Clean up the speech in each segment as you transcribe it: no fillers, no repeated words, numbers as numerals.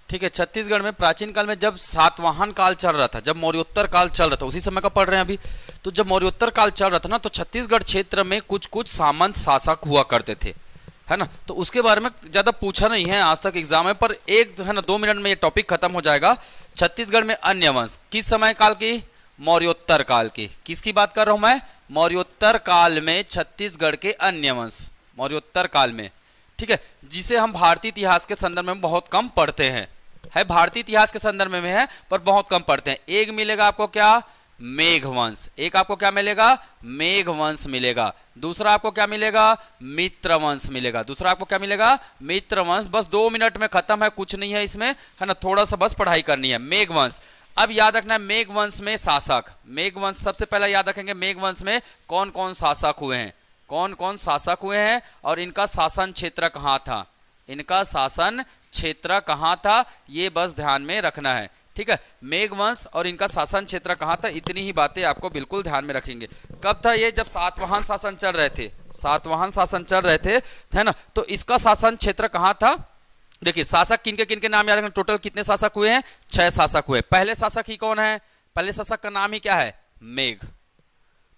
ठीक है, छत्तीसगढ़ में प्राचीन काल में जब सातवाहन काल चल रहा था, जब मौर्योत्तर काल चल रहा था, उसी समय का पढ़ रहे हैं अभी। तो जब मौर्योत्तर काल चल रहा था ना, तो छत्तीसगढ़ क्षेत्र में कुछ कुछ सामंत शासक हुआ करते थे, है ना। तो उसके बारे में ज्यादा पूछा नहीं है आज तक एग्जाम में, पर एक है ना 2 मिनट में ये टॉपिक खत्म हो जाएगा। छत्तीसगढ़ में अन्य वंश किस समय काल की? मौर्योत्तर काल की। किसकी बात कर रहा हूं मैं? मौर्योत्तर काल में छत्तीसगढ़ के अन्य वंश, मौर्योत्तर काल में, ठीक है, जिसे हम भारतीय इतिहास के संदर्भ में बहुत कम पढ़ते हैं, है भारतीय इतिहास के संदर्भ में है पर बहुत कम पढ़ते हैं। एक मिलेगा आपको क्या? मेघवंश। एक आपको क्या मिलेगा? मेघवंश मिलेगा। दूसरा आपको क्या मिलेगा? मित्रवंश मिलेगा। दूसरा आपको क्या मिलेगा? मित्रवंश। बस 2 मिनट में खत्म है, कुछ नहीं है इसमें, है ना, थोड़ा सा बस पढ़ाई करनी है। मेघवंश, अब याद रखना है मेघवंश में शासक, मेघवंश सबसे पहले याद रखेंगे मेघवंश में कौन कौन शासक हुए हैं, कौन कौन शासक हुए हैं और इनका शासन क्षेत्र कहां था, इनका शासन क्षेत्र कहां था, ये बस ध्यान में रखना है, ठीक है। मेघवंश और इनका शासन क्षेत्र कहां था, इतनी ही बातें आपको बिल्कुल ध्यान में रखेंगे। कब था ये? जब सातवाहन शासन चल रहे थे, सातवाहन शासन चल रहे थे, है ना। तो इसका शासन क्षेत्र कहां था? देखिए शासक किनके किनके नाम याद रखना। टोटल कितने शासक हुए हैं? 6 शासक हुए। पहले शासक ही कौन है? पहले शासक का नाम ही क्या है? मेघ।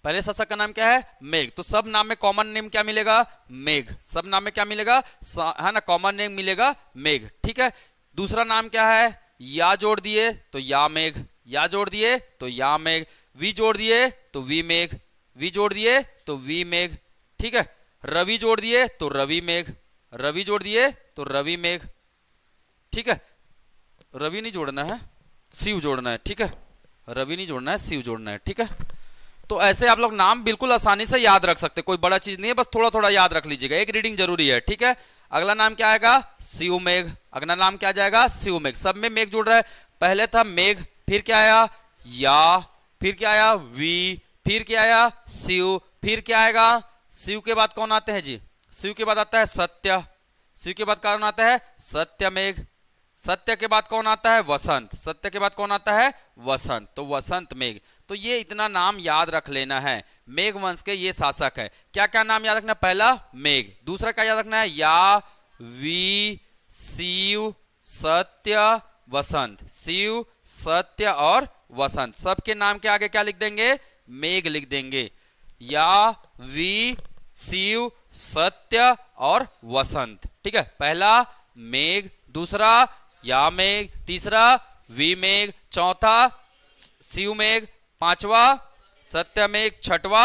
पहले शासक का नाम क्या है? मेघ। तो सब नाम में कॉमन नेम क्या मिलेगा? मेघ। सब नाम में क्या मिलेगा? है ना, कॉमन नेम मिलेगा मेघ, ठीक है। दूसरा नाम क्या है? या जोड़ दिए तो या मेघ, या जोड़ दिए तो या मेघ, वी जोड़ दिए तो वी मेघ, वी जोड़ दिए तो वी मेघ, ठीक है। रवि जोड़ दिए तो रवि मेघ, रवि जोड़ दिए तो रवि मेघ, ठीक है। रवि नहीं जोड़ना है, शिव जोड़ना है, ठीक है। रवि नहीं जोड़ना है, शिव जोड़ना है, ठीक है। तो ऐसे आप लोग नाम बिल्कुल आसानी से याद रख सकते, कोई बड़ा चीज नहीं है, बस थोड़ा थोड़ा याद रख लीजिएगा, एक रीडिंग जरूरी है, ठीक है। अगला नाम क्या आएगा? शिव मेघ। अगला नाम क्या जाएगा? शिव मेघ। सब में मेघ जुड़ रहा है। पहले था मेघ, फिर क्या आया? या, फिर क्या आया? वी, फिर क्या आया? शिव, फिर क्या आएगा? शिव के बाद कौन आते हैं जी? शिव के बाद आता है सत्य, शिव के बाद कौन आता है? सत्यमेघ। सत्य के बाद कौन आता है? वसंत। सत्य के बाद कौन आता है? वसंत। तो वसंत मेघ। तो ये इतना नाम याद रख लेना है। मेघ वंश के ये शासक है। क्या क्या नाम याद रखना है? पहला मेघ, दूसरा क्या याद रखना है? या, वी, शिव, सत्य, वसंत। शिव, सत्य और वसंत, सबके नाम के आगे क्या लिख देंगे? मेघ लिख देंगे। या, वी, शिव, सत्य और वसंत, ठीक है। पहला मेघ, दूसरा या मेघ, तीसरा वी मेघ, चौथा शिव मेघ, पांचवा सत्य मेघ, छठवा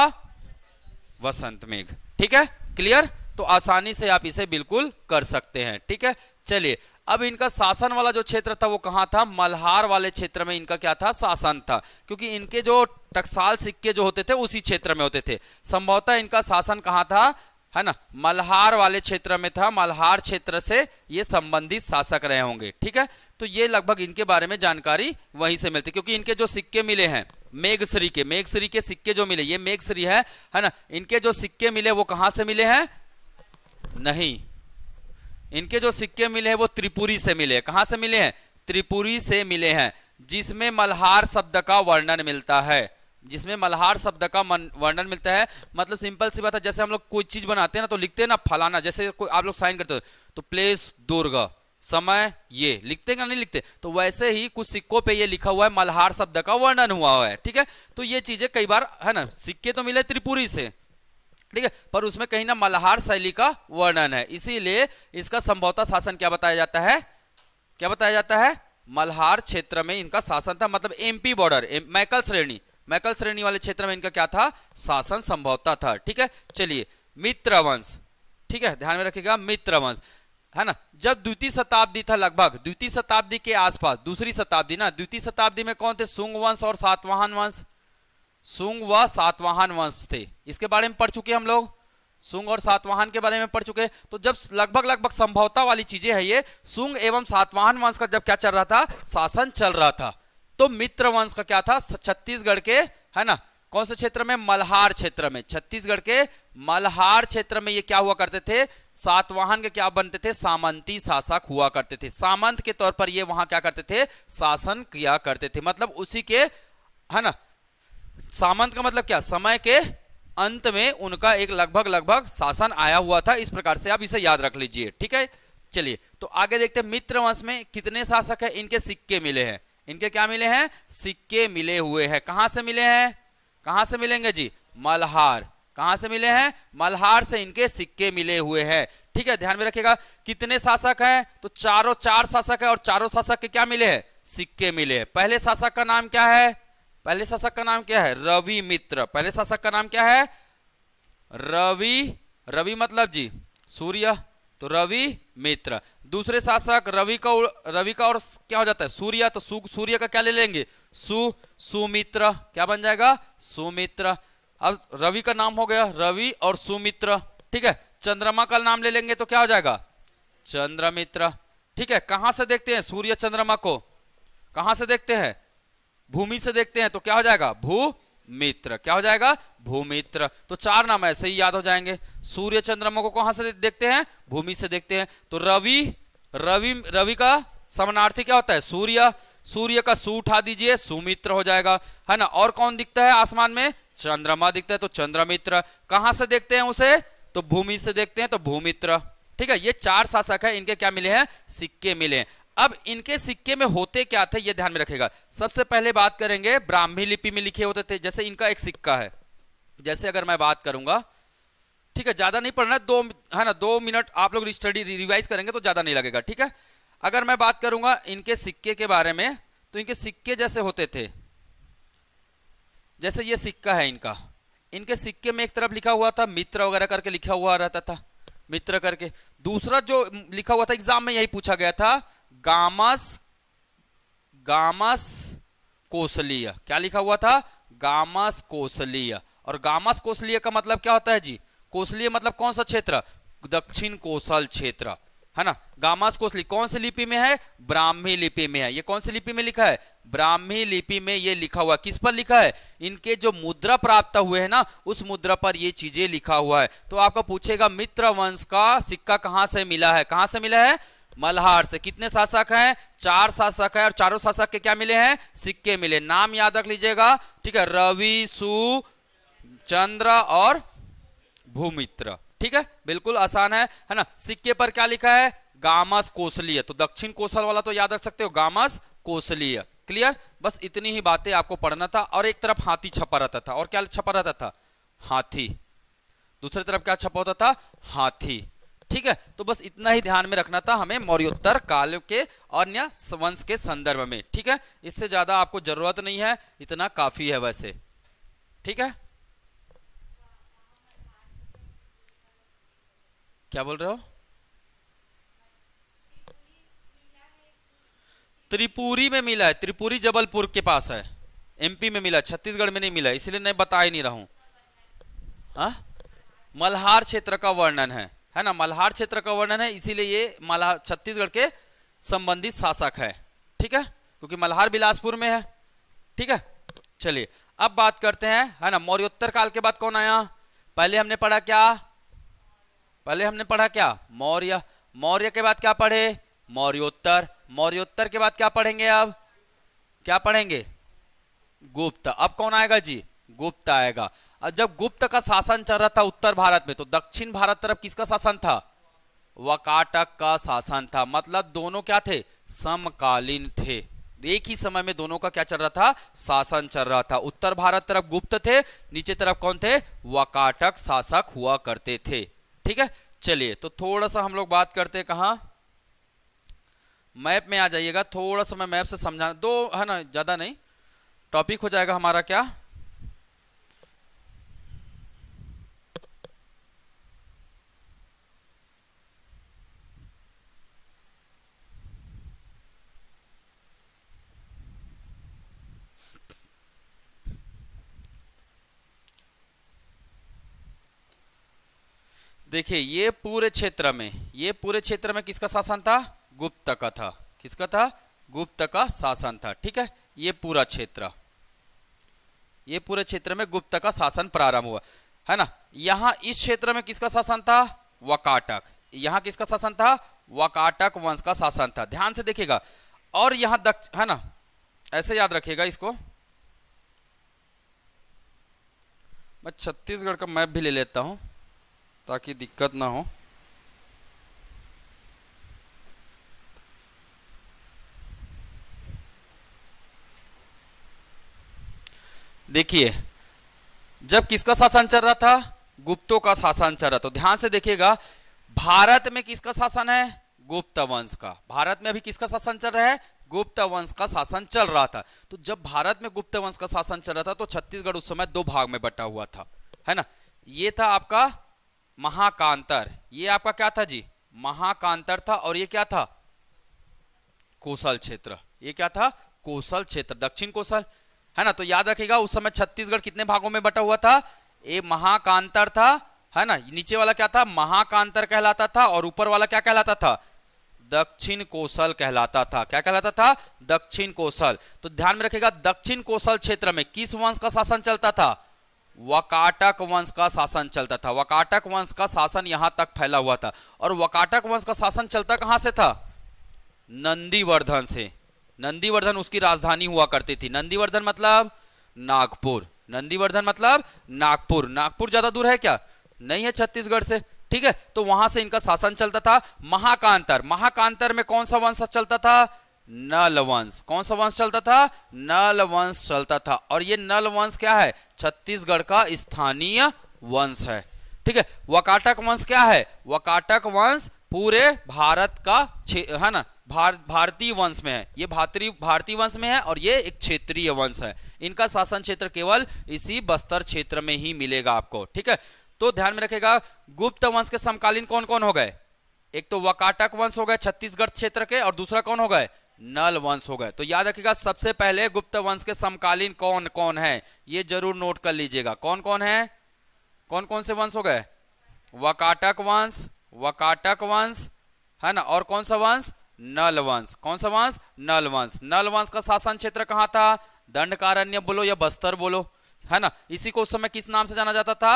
वसंत मेघ, ठीक है। क्लियर? तो आसानी से आप इसे बिल्कुल कर सकते हैं, ठीक है। चलिए, अब इनका शासन वाला जो क्षेत्र था वो कहां था? मल्हार वाले क्षेत्र में इनका क्या था? शासन था, क्योंकि इनके जो टकसाल सिक्के जो होते थे उसी क्षेत्र में होते थे। संभवतः इनका शासन कहां था? है ना, मल्हार वाले क्षेत्र में था। मल्हार क्षेत्र से ये संबंधित शासक रहे होंगे, ठीक है। तो ये लगभग इनके बारे में जानकारी वहीं से मिलती, क्योंकि इनके जो सिक्के मिले हैं मेघश्री के, मेघश्री के सिक्के जो मिले, ये मेघश्री है ना, इनके जो सिक्के मिले वो कहां से मिले हैं? नहीं, इनके जो सिक्के मिले हैं वो त्रिपुरी से मिले। कहां से मिले हैं? त्रिपुरी से मिले हैं, जिसमें मल्हार शब्द का वर्णन मिलता है, जिसमें मल्हार शब्द का वर्णन मिलता है। मतलब सिंपल सी बात है, जैसे हम लोग कोई चीज बनाते हैं ना तो लिखते हैं ना फलाना, जैसे कोई आप लोग साइन करते हो तो प्लेस दुर्ग, समय ये लिखते हैं, नहीं लिखते? तो वैसे ही कुछ सिक्कों पे ये लिखा हुआ है मल्हार शब्द का वर्णन हुआ है, ठीक है। तो ये चीजें कई बार, है ना, सिक्के तो मिले त्रिपुरी से, ठीक है, पर उसमें कहीं ना मल्हार शैली का वर्णन है, इसीलिए इसका संभवतः शासन क्या बताया जाता है? क्या बताया जाता है? मल्हार क्षेत्र में इनका शासन था, मतलब एमपी बॉर्डर, मैकल श्रेणी, मैकल श्रेणी वाले क्षेत्र में इनका क्या था? शासन संभवतः था, ठीक है। चलिए, मित्रवंश, ठीक है, ध्यान में रखिएगा, मित्रवंश, है ना। जब द्वितीय शताब्दी था, लगभग द्वितीय शताब्दी के आसपास, दूसरी शताब्दी ना, द्वितीय शताब्दी में कौन थे? शुंग वंश और सातवाहन वंश, शुंग व सातवाहन वंश थे। इसके बारे में पढ़ चुके हम लोग, शुंग और सातवाहन के बारे में पढ़ चुके। तो जब लगभग संभवता वाली चीजें है, ये शुंग एवं सातवाहन वंश का जब क्या चल रहा था? शासन चल रहा था। तो मित्र वंश का क्या था? छत्तीसगढ़ के, है ना, कौन से क्षेत्र में? मल्हार क्षेत्र में। छत्तीसगढ़ के मल्हार क्षेत्र में ये क्या हुआ करते थे? सातवाहन के क्या बनते थे? सामंती शासक हुआ करते थे। सामंत के तौर पर ये वहां क्या करते थे? शासन किया करते थे। मतलब उसी के, है ना, सामंत का मतलब क्या? समय के अंत में उनका एक लगभग शासन आया हुआ था। इस प्रकार से आप इसे याद रख लीजिए, ठीक है। चलिए, तो आगे देखते हैं मित्र वंश में कितने शासक है, इनके सिक्के मिले हैं। इनके क्या मिले हैं, सिक्के मिले हुए हैं। कहां से मिले हैं, कहां से मिलेंगे जी, मल्हार। कहां से मिले हैं, मल्हार से इनके सिक्के मिले हुए हैं। ठीक है, ध्यान में रखिएगा। कितने शासक हैं, तो चार शासक है और चारों शासक के क्या मिले हैं, सिक्के मिले हैं। पहले शासक का नाम क्या है, पहले शासक का नाम क्या है, रवि मित्र। पहले शासक का नाम क्या है, रवि। रवि मतलब जी सूर्य, तो रवि मित्र। दूसरे शासक रवि का और क्या हो जाता है, सूर्य, तो सूर्य का क्या ले लेंगे, सुमित्र। क्या बन जाएगा, सुमित्र। अब रवि का नाम हो गया रवि और सुमित्र। ठीक है, चंद्रमा का नाम ले लेंगे तो क्या हो जाएगा, चंद्रमित्र। ठीक है, कहां से देखते हैं सूर्य चंद्रमा को, कहां से देखते हैं, भूमि से देखते हैं, तो क्या हो जाएगा, भूमित्र। क्या हो जाएगा, भूमित्र। तो चार नाम ऐसे ही याद हो जाएंगे। सूर्य चंद्रमा को कहां से देखते हैं, भूमि से देखते हैं। तो रवि का समानार्थी क्या होता है, सूर्य। सूर्य का सू उठा दीजिए, सुमित्र हो जाएगा, है ना। और कौन दिखता है आसमान में, चंद्रमा दिखता है, तो चंद्रमित्र। कहां से देखते हैं उसे, तो भूमि से देखते हैं, तो भूमित्र। ठीक है, ये चार शासक है, इनके क्या मिले हैं, सिक्के मिले हैं। अब इनके सिक्के में होते क्या थे, ये ध्यान में रखेगा। सबसे पहले बात करेंगे, ब्राह्मी लिपि में लिखे होते थे। जैसे इनका एक सिक्का है, जैसे अगर मैं बात करूंगा, ठीक है, ज्यादा नहीं पढ़ना, है ना, 2 मिनट आप लोग स्टडी रिवाइज करेंगे तो ज्यादा नहीं लगेगा। ठीक है, अगर मैं बात करूंगा इनके सिक्के के बारे में, तो इनके सिक्के जैसे होते थे, जैसे ये सिक्का है इनका, इनके सिक्के में एक तरफ लिखा हुआ था मित्र वगैरह करके लिखा हुआ रहता था, मित्र करके। दूसरा जो लिखा हुआ था, एग्जाम में यही पूछा गया था, गामस कोसलीय। क्या लिखा हुआ था, गामस कोसलीय। और गामस कोसलीय का मतलब क्या होता है जी, कोसलीय मतलब कौन सा क्षेत्र, दक्षिण कोसल क्षेत्र, है ना। गामस कोसली कौन सी लिपि में है, ब्राह्मी लिपि में है। ये कौन सी लिपि में लिखा है, ब्राह्मी लिपि में ये लिखा हुआ। किस पर लिखा है, इनके जो मुद्रा प्राप्त हुए हैं ना, उस मुद्रा पर ये चीजें लिखा हुआ है। तो आपको पूछेगा मित्र वंश का सिक्का कहां से मिला है, कहां से मिला है, मल्हार से। कितने शासक हैं, 4 शासक है, और चारों शासक के क्या मिले हैं, सिक्के मिले। नाम याद रख लीजिएगा, ठीक है, रवि, सु, चंद्र और भूमित्र। ठीक है, बिल्कुल आसान है ना। सिक्के पर क्या लिखा है, गामस कोसलीय। तो दक्षिण कोसल वाला तो याद रख सकते हो, गामस कोसलीय। क्लियर, बस इतनी ही बातें आपको पढ़ना था। और एक तरफ हाथी छपा रहता था, और क्या छपा रहता था, हाथी। दूसरी तरफ क्या छपा होता था, हाथी। ठीक है, तो बस इतना ही ध्यान में रखना था हमें मौर्योत्तर काल के अन्य वंश के संदर्भ में। ठीक है, इससे ज्यादा आपको जरूरत नहीं है, इतना काफी है वैसे। ठीक है, क्या बोल रहे हो, त्रिपुरी में मिला है, त्रिपुरी जबलपुर के पास है, एमपी में मिला, छत्तीसगढ़ में नहीं मिला, इसलिए नहीं बता ही नहीं रहा हूं। मल्हार क्षेत्र का वर्णन है ना, मल्हार क्षेत्र का वर्णन है, इसीलिए ये मल्हार छत्तीसगढ़ के संबंधित शासक है। ठीक है, क्योंकि मल्हार बिलासपुर में है। ठीक है, चलिए अब बात करते हैं, है ना, मौर्योत्तर काल के बाद कौन आया। पहले हमने पढ़ा क्या, पहले हमने पढ़ा क्या, मौर्य। मौर्य के बाद क्या पढ़े, मौर्योत्तर। मौर्योत्तर के बाद क्या पढ़ेंगे, अब क्या पढ़ेंगे, गुप्त। अब कौन आएगा जी, गुप्त आएगा। और जब गुप्त का शासन चल रहा था उत्तर भारत में, तो दक्षिण भारत तरफ किसका शासन था, वाकाटक का शासन था। मतलब दोनों क्या थे, समकालीन थे, एक ही समय में दोनों का क्या चल रहा था, शासन चल रहा था। उत्तर भारत तरफ गुप्त थे, नीचे तरफ कौन थे, वाकाटक शासक हुआ करते थे। ठीक है, चलिए तो थोड़ा सा हम लोग बात करते हैं, कहां, मैप में आ जाइएगा। थोड़ा सा मैं मैप से समझा दो, है ना, ज्यादा नहीं, टॉपिक हो जाएगा हमारा क्या, देखिए ये पूरे क्षेत्र में, ये पूरे क्षेत्र में किसका शासन था, गुप्त का था। किसका था, गुप्त का शासन था। ठीक है, ये पूरा क्षेत्र, ये पूरे क्षेत्र में गुप्त का शासन प्रारंभ हुआ, है ना। यहां इस क्षेत्र में किसका शासन था, वाकाटक। यहां किसका शासन था, वाकाटक वंश का शासन था। ध्यान से देखिएगा। और यहां है ना, ऐसे याद रखिएगा इसको। मैं छत्तीसगढ़ का मैप भी ले लेता हूं ताकि दिक्कत ना हो। देखिए जब किसका शासन चल रहा था, गुप्तों का शासन चल रहा था। तो ध्यान से देखिएगा, भारत में किसका शासन है, गुप्त वंश का। भारत में अभी किसका शासन चल रहा है, गुप्त वंश का शासन चल रहा था। तो जब भारत में गुप्त वंश का शासन चल रहा था तो छत्तीसगढ़ उस समय दो भाग में बटा हुआ था, है ना। ये था आपका महाकांतर, ये आपका क्या था जी, महाकांतर था। और ये क्या था, कोसल क्षेत्र। ये क्या था, कोसल क्षेत्र, दक्षिण कोसल, है ना। तो याद रखिएगा उस समय छत्तीसगढ़ कितने भागों में बटा हुआ था, ये महाकांतर था, है ना। नीचे वाला क्या था, महाकांतर कहलाता था, और ऊपर वाला क्या कहलाता था, दक्षिण कोसल कहलाता था। क्या कहलाता था, दक्षिण कोसल। तो ध्यान में रखिएगा दक्षिण कोसल क्षेत्र में किस वंश का शासन चलता था, वकाटक वंश का शासन चलता था। वकाटक वंश का शासन यहां तक फैला हुआ था। और वकाटक वंश का शासन चलता कहां से था, नंदीवर्धन से। नंदीवर्धन उसकी राजधानी हुआ करती थी। नंदीवर्धन मतलब नागपुर, नंदीवर्धन मतलब नागपुर। नागपुर ज्यादा दूर है क्या, नहीं है छत्तीसगढ़ से, ठीक है। तो वहां से इनका शासन चलता था। महाकांतर, महाकांतर में कौन सा वंश चलता था, नल वंश। कौन सा वंश चलता था, नल वंश चलता था। और ये नल वंश क्या है, छत्तीसगढ़ का स्थानीय वंश है, ठीक है। वकाटक वंश क्या है, वकाटक वंश पूरे भारत का है ना, भारतीय वंश में है। ये भारतीय वंश में है और ये एक क्षेत्रीय वंश है। इनका शासन क्षेत्र केवल इसी बस्तर क्षेत्र में ही मिलेगा आपको, ठीक है। तो ध्यान में रखिएगा गुप्त वंश के समकालीन कौन कौन हो गए, एक तो वकाटक वंश हो गए छत्तीसगढ़ क्षेत्र के, और दूसरा कौन हो गए, नल वंश हो गए। तो याद रखिएगा सबसे पहले गुप्त वंश के समकालीन कौन कौन है, ये जरूर नोट कर लीजिएगा। कौन कौन है, कौन कौन से वंश हो गए, वकाटक वंश, वकाटक वंश, है ना। और कौन सा वंश, नल वंश। कौन सा वंश, नल वंश। नल वंश का शासन क्षेत्र कहां था, दंडकारण्य बोलो या बस्तर बोलो, है ना। इसी को उस समय किस नाम से जाना जाता था,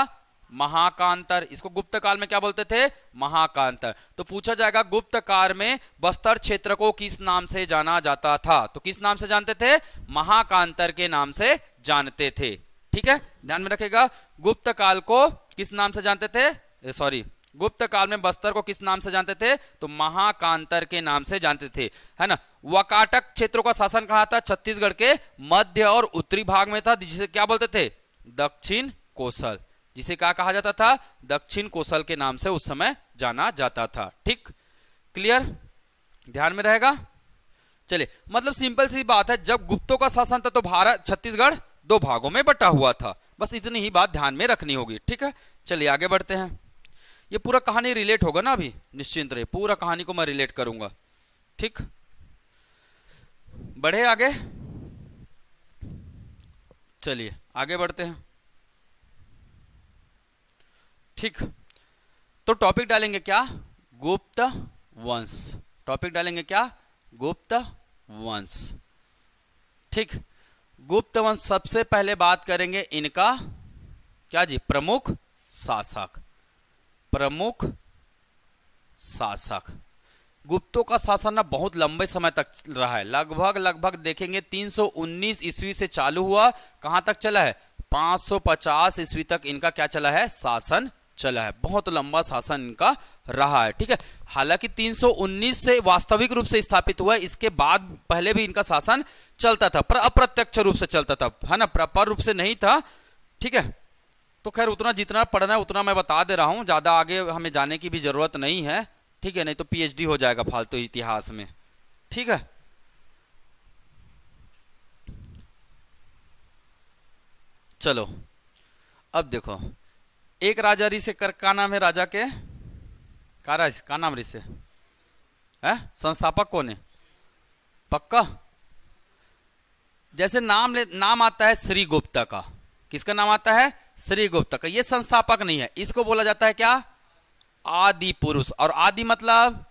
महाकांतर। इसको गुप्त काल में क्या बोलते थे, महाकांतर। तो पूछा जाएगा गुप्त काल में बस्तर क्षेत्र को किस नाम से जाना जाता था, तो किस नाम से जानते थे, महाकांतर के नाम से जानते थे, ठीक है। ध्यान में रखिएगा गुप्त काल को किस नाम से जानते थे, सॉरी, गुप्त काल में बस्तर को किस नाम से जानते थे, तो महाकांतर के नाम से जानते थे, है ना। वकाटक क्षेत्रों का शासन कहां था, छत्तीसगढ़ के मध्य और उत्तरी भाग में था, जिसे क्या बोलते थे, दक्षिण कोसल। जिसे क्या कहा जाता था, दक्षिण कोसल के नाम से उस समय जाना जाता था, ठीक, क्लियर, ध्यान में रहेगा। चलिए, मतलब सिंपल सी बात है, जब गुप्तों का शासन था तो भारत छत्तीसगढ़ दो भागों में बटा हुआ था। बस इतनी ही बात ध्यान में रखनी होगी, ठीक है। चलिए आगे बढ़ते हैं। ये पूरा कहानी रिलेट होगा ना, अभी निश्चिंत रहिए, पूरा कहानी को मैं रिलेट करूंगा, ठीक। बढ़े आगे, चलिए आगे बढ़ते हैं, ठीक। तो टॉपिक डालेंगे क्या, गुप्त वंश। टॉपिक डालेंगे क्या, गुप्त वंश, ठीक। गुप्त वंश सबसे पहले बात करेंगे इनका क्या जी, प्रमुख शासक। प्रमुख शासक, गुप्तों का शासन ना बहुत लंबे समय तक रहा है, लगभग देखेंगे 319 ईस्वी से चालू हुआ, कहां तक चला है, 550 ईस्वी तक इनका क्या चला है, शासन चला है। बहुत लंबा शासन इनका रहा है, ठीक है। हालांकि 319 से वास्तविक रूप से स्थापित हुआ है, इसके बाद पहले भी इनका शासन चलता था, पर अप्रत्यक्ष रूप से चलता था, है ना, प्रपर रूप से नहीं था, ठीक है। तो खैर उतना जितना पढ़ना है उतना मैं बता दे रहा हूं, ज्यादा आगे हमें जाने की भी जरूरत नहीं है, ठीक है, नहीं तो पीएचडी हो जाएगा फालतू इतिहास में, ठीक है। चलो अब देखो, एक राजा ऋषि का नाम है, राजा के का नाम ऋषि है, संस्थापक कौन है, पक्का, जैसे नाम आता है श्रीगुप्त का, किसका नाम आता है, श्रीगुप्त का, ये संस्थापक नहीं है, इसको बोला जाता है क्या, आदि पुरुष। और आदि मतलब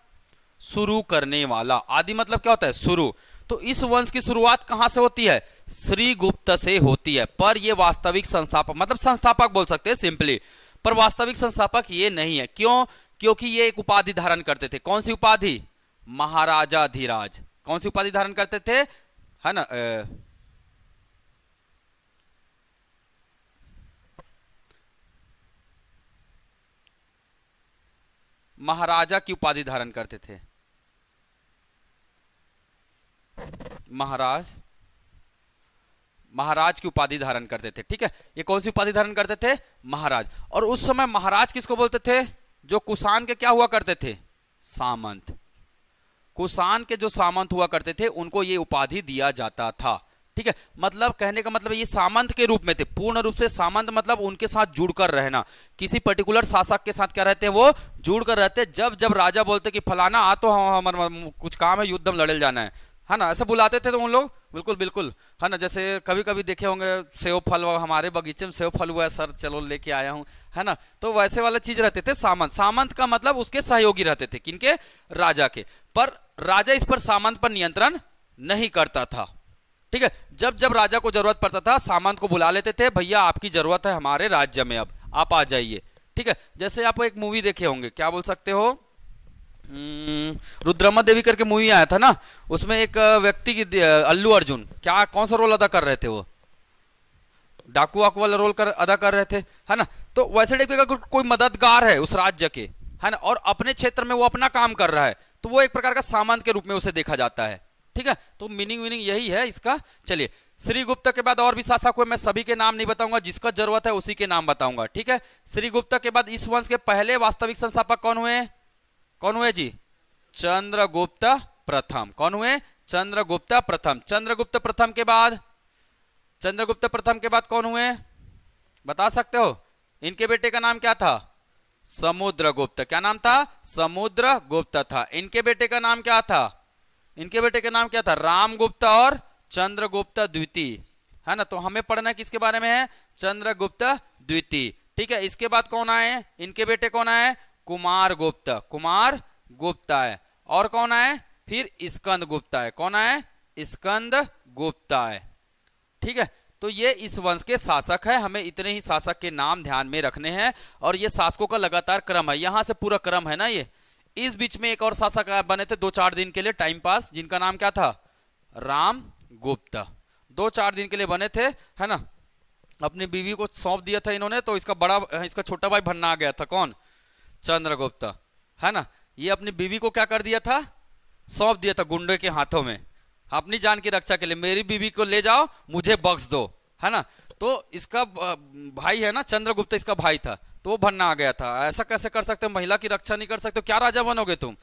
शुरू करने वाला, आदि मतलब क्या होता है, शुरू। तो इस वंश की शुरुआत कहां से होती है, श्रीगुप्त से होती है, पर यह वास्तविक संस्थापक, मतलब संस्थापक बोल सकते हैं सिंपली, पर वास्तविक संस्थापक ये नहीं है। क्यों, क्योंकि ये एक उपाधि धारण करते थे, कौन सी उपाधि, महाराजाधिराज। कौन सी उपाधि धारण करते थे, है ना, महाराजा की उपाधि धारण करते थे, महाराज की उपाधि धारण करते थे। ठीक है, ये कौन सी उपाधि धारण करते थे? महाराज। और उस समय महाराज किसको बोलते थे? जो कुषाण के क्या हुआ करते थे? सामंत। कुषाण के जो सामंत हुआ करते थे उनको ये उपाधि दिया जाता था। ठीक है, मतलब कहने का मतलब ये सामंत के रूप में थे, पूर्ण रूप से सामंत, मतलब उनके साथ जुड़कर रहना, किसी पर्टिकुलर शासक के साथ क्या रहते हैं? वो जुड़कर रहते। जब जब राजा बोलते कि फलाना आ तो हमारा कुछ काम है, युद्ध में लड़े जाना है ना, ऐसे बुलाते थे तो उन लोग बिल्कुल बिल्कुल, है ना। जैसे कभी कभी देखे होंगे सेव फल, हमारे बगीचे में सेव फल हुआ है सर, चलो लेके आया हूं, है ना, तो वैसे वाला चीज रहते थे सामंत। सामंत का मतलब उसके सहयोगी रहते थे, किनके? राजा के। पर राजा इस पर सामंत पर नियंत्रण नहीं करता था। ठीक है, जब जब राजा को जरूरत पड़ता था सामंत को बुला लेते थे, भैया आपकी जरूरत है हमारे राज्य में, अब आप आ जाइए। ठीक है, जैसे आप एक मूवी देखे होंगे, क्या बोल सकते हो, रुद्रमा देवी करके मूवी आया था ना, उसमें एक व्यक्ति की अल्लू अर्जुन क्या कौन सा रोल अदा कर रहे थे? वो डाकू वाकू वाला रोल अदा कर रहे थे, है ना। तो वैसे टाइप का कोई मददगार है उस राज्य के, है ना, और अपने क्षेत्र में वो अपना काम कर रहा है, तो वो एक प्रकार का सामंत के रूप में उसे देखा जाता है। ठीक है, तो मीनिंग यही है इसका। चलिए, श्रीगुप्त के बाद और भी शासक हुए, मैं सभी के नाम नहीं बताऊंगा, जिसका जरूरत है उसी के नाम बताऊंगा। ठीक है, श्रीगुप्त के बाद इस वंश के पहले वास्तविक संस्थापक कौन हुए? कौन हुए जी? चंद्रगुप्त प्रथम। कौन हुए? चंद्रगुप्त प्रथम। चंद्रगुप्त प्रथम के बाद, चंद्रगुप्त प्रथम के बाद कौन हुए? बता सकते हो? इनके बेटे का नाम क्या था? समुद्रगुप्त। क्या नाम था? समुद्रगुप्त था। इनके बेटे का नाम क्या था? इनके बेटे का नाम क्या था? रामगुप्त और चंद्रगुप्त द्वितीय, है ना। तो हमें पढ़ना किसके बारे में है? चंद्रगुप्त द्वितीय। ठीक है, इसके बाद कौन आए? इनके बेटे कौन आए? कुमारगुप्त। कुमारगुप्त आए। और कौन आए? फिर स्कंदगुप्त आए। कौन आए? स्कंदगुप्त आए। ठीक है, तो ये इस वंश के शासक है। हमें इतने ही शासक के नाम ध्यान में रखने हैं, और ये शासकों का लगातार क्रम है, यहां से पूरा क्रम है ना ये। इस बीच में एक और शासक बने थे 2-4 दिन के लिए टाइम पास, जिनका नाम क्या था? रामगुप्त। 2-4 दिन के लिए बने थे, है ना। अपनी बीवी को सौंप दिया था इन्होंने, तो इसका छोटा भाई भन्ना आ गया था। कौन? चंद्रगुप्त, है ना। ये अपनी बीवी को क्या कर दिया था? सौंप दिया था गुंडे के हाथों में, अपनी जान की रक्षा के लिए, मेरी बीवी को ले जाओ, मुझे बख्श दो, है ना। तो इसका भाई है ना चंद्रगुप्त, इसका भाई था, तो वो भन्ना आ गया था। ऐसा कैसे कर सकते हो? महिला की रक्षा नहीं कर सकते, क्या राजा बनोगे तुम,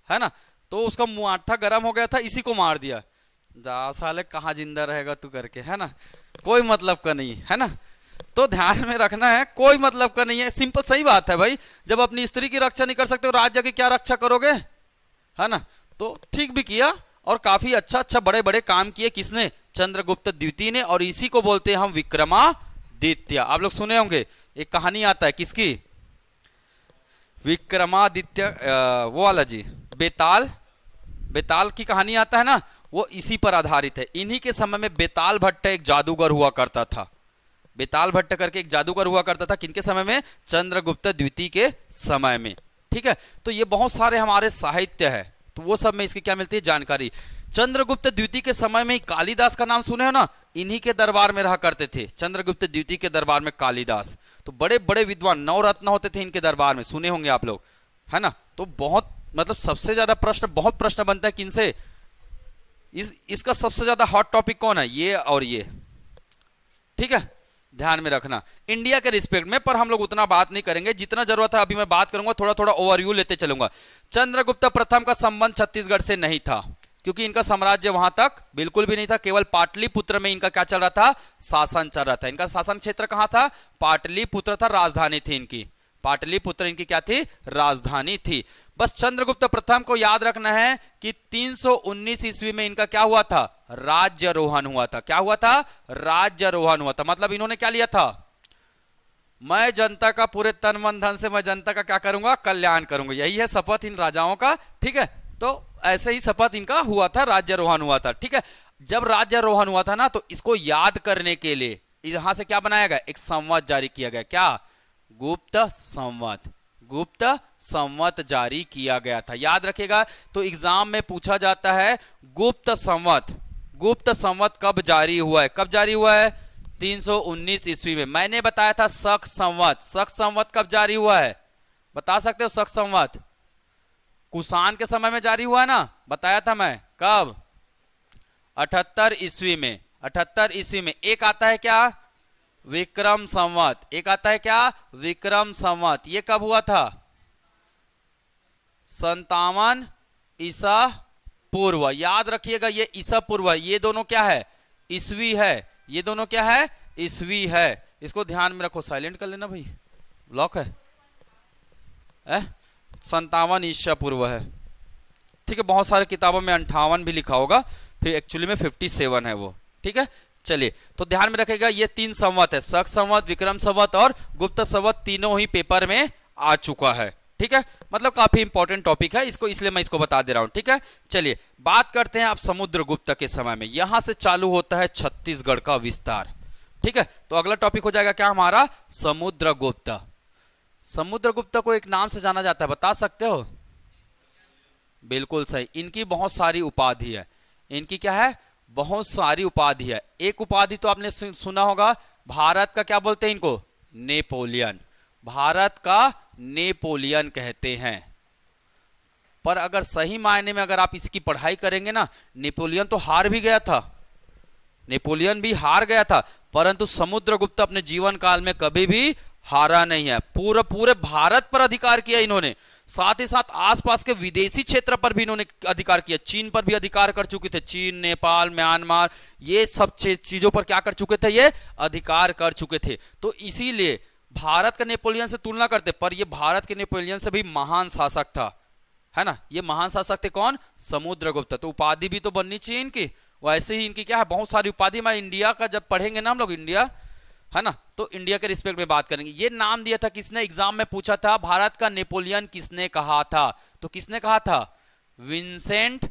है ना। तो उसका मुआठा गर्म हो गया था, इसी को मार दिया। जा साले, कहाँ जिंदा रहेगा तू करके, है ना। कोई मतलब का नहीं है ना, तो ध्यान में रखना है, कोई मतलब का नहीं है। सिंपल सही बात है भाई, जब अपनी स्त्री की रक्षा नहीं कर सकते तो राज्य की क्या रक्षा करोगे, है ना। तो ठीक भी किया, और काफी अच्छा बड़े बड़े काम किए किसने? चंद्रगुप्त द्वितीय ने। और इसी को बोलते हैं हम विक्रमादित्य। आप लोग सुने होंगे, एक कहानी आता है किसकी? विक्रमादित्य, वो वाला जी, बेताल की कहानी आता है ना, वो इसी पर आधारित है। इन्हीं के समय में बेताल भट्ट एक जादूगर हुआ करता था। बेताल भट्ट करके एक जादूगर हुआ करता था, किनके समय में? चंद्रगुप्त द्वितीय के समय में। ठीक है, तो ये बहुत सारे हमारे साहित्य है, तो वो सब में इसकी क्या मिलती है? जानकारी। चंद्रगुप्त द्वितीय के समय में कालिदास का नाम सुने हो ना, इन्हीं के दरबार में रहा करते थे। चंद्रगुप्त द्वितीय के दरबार में कालिदास, तो बड़े बड़े विद्वान, 9 रत्न होते थे इनके दरबार में, सुने होंगे आप लोग, है ना। तो बहुत मतलब सबसे ज्यादा बहुत प्रश्न बनता है किनसे? इसका सबसे ज्यादा हॉट टॉपिक कौन है? ये और ये। ठीक है, ध्यान में रखना इंडिया के रिस्पेक्ट में, पर हम लोग उतना बात नहीं करेंगे जितना जरूरत है। अभी मैं बात करूंगा, थोड़ा थोड़ा ओवरव्यू लेते चलूंगा। चंद्रगुप्त प्रथम का संबंध छत्तीसगढ़ से नहीं था, क्योंकि इनका साम्राज्य वहां तक बिल्कुल भी नहीं था। केवल पाटलिपुत्र में इनका क्या चल रहा था? शासन चल रहा था। इनका शासन क्षेत्र कहां था? पाटलिपुत्र था, राजधानी थी इनकी। पाटलिपुत्र इनकी क्या थी? राजधानी थी। बस चंद्रगुप्त प्रथम को याद रखना है कि 319 ईस्वी में इनका क्या हुआ था? राज्यारोहण हुआ था। क्या हुआ था? राज्यारोहण हुआ था। मतलब इन्होंने क्या लिया था? मैं जनता का पूरे तन मन धन से मैं जनता का क्या करूंगा? कल्याण करूंगा। यही है शपथ इन राजाओं का। ठीक है, तो ऐसे ही शपथ इनका हुआ था, राज्यारोहण हुआ था। ठीक है, जब राज्यारोहण हुआ था ना, तो इसको याद करने के लिए यहां से क्या बनाया गया? एक संवत जारी किया गया। क्या? गुप्त संवत। गुप्त संवत जारी किया गया था, याद रखेगा। तो एग्जाम में पूछा जाता है गुप्त संवत। गुप्त संवत कब जारी हुआ है? कब जारी हुआ है? 319 ईस्वी में। मैंने बताया था शक संवत। शक संवत कब जारी हुआ है? बता सकते हो? शक संवत कुषाण के समय में जारी हुआ है ना, बताया था मैं। कब? 78 ईस्वी में। 78 ईस्वी में। एक आता है क्या, विक्रम संवत, एक आता है क्या, विक्रम संवत। ये कब हुआ था, 57 ईसा पूर्व। याद रखिएगा ये ईसा पूर्व, ये दोनों क्या है, ईस्वी है, ये दोनों क्या है, ईस्वी है। इसको ध्यान में रखो, साइलेंट कर लेना भाई, ब्लॉक है। 57 ईसा पूर्व है, ठीक है। बहुत सारे किताबों में 58 भी लिखा होगा, फिर एक्चुअली में 57 है वो, ठीक है। चलिए तो ध्यान में रखेगा, ये 3 संवत है, शक संवत, विक्रम संवत और गुप्त संवत, तीनों ही पेपर में आ चुका है, ठीक है। मतलब काफी इंपॉर्टेंट टॉपिक है, इसको इसलिए मैं इसको बता दे रहा हूं, ठीक है। चलिए बात करते हैं अब समुद्रगुप्त के समय में। यहां से चालू होता है छत्तीसगढ़ का विस्तार, ठीक है। तो अगला टॉपिक हो जाएगा क्या हमारा, समुद्रगुप्त। समुद्रगुप्त को एक नाम से जाना जाता है, बता सकते हो, बिल्कुल सही। इनकी बहुत सारी उपाधि है, इनकी क्या है, बहुत सारी उपाधि है। एक उपाधि तो आपने सुना होगा, भारत का क्या बोलते हैं इनको, नेपोलियन। भारत का नेपोलियन कहते हैं। पर अगर सही मायने में अगर आप इसकी पढ़ाई करेंगे ना, नेपोलियन तो हार भी गया था, नेपोलियन भी हार गया था, परंतु समुद्रगुप्त अपने जीवन काल में कभी भी हारा नहीं है। पूरे भारत पर अधिकार किया इन्होंने, साथ ही साथ आसपास के विदेशी क्षेत्र पर भी इन्होंने अधिकार किया। चीन पर भी अधिकार कर चुके थे, चीन, नेपाल, म्यांमार, ये सब चीजों पर क्या कर चुके थे, ये अधिकार कर चुके थे। तो इसीलिए भारत का नेपोलियन से तुलना करते, पर ये भारत के नेपोलियन से भी महान शासक था, है ना। ये महान शासक थे कौन, समुद्रगुप्त। तो उपाधि भी तो बननी चाहिए इनकी। वैसे ही इनकी क्या है, बहुत सारी उपाधि। मैं इंडिया का जब पढ़ेंगे ना हम लोग, इंडिया है ना, तो इंडिया के रिस्पेक्ट में बात करेंगे। ये नाम दिया था किसने, एग्जाम में पूछा था, भारत का नेपोलियन किसने कहा था, तो किसने कहा था, विंसेंट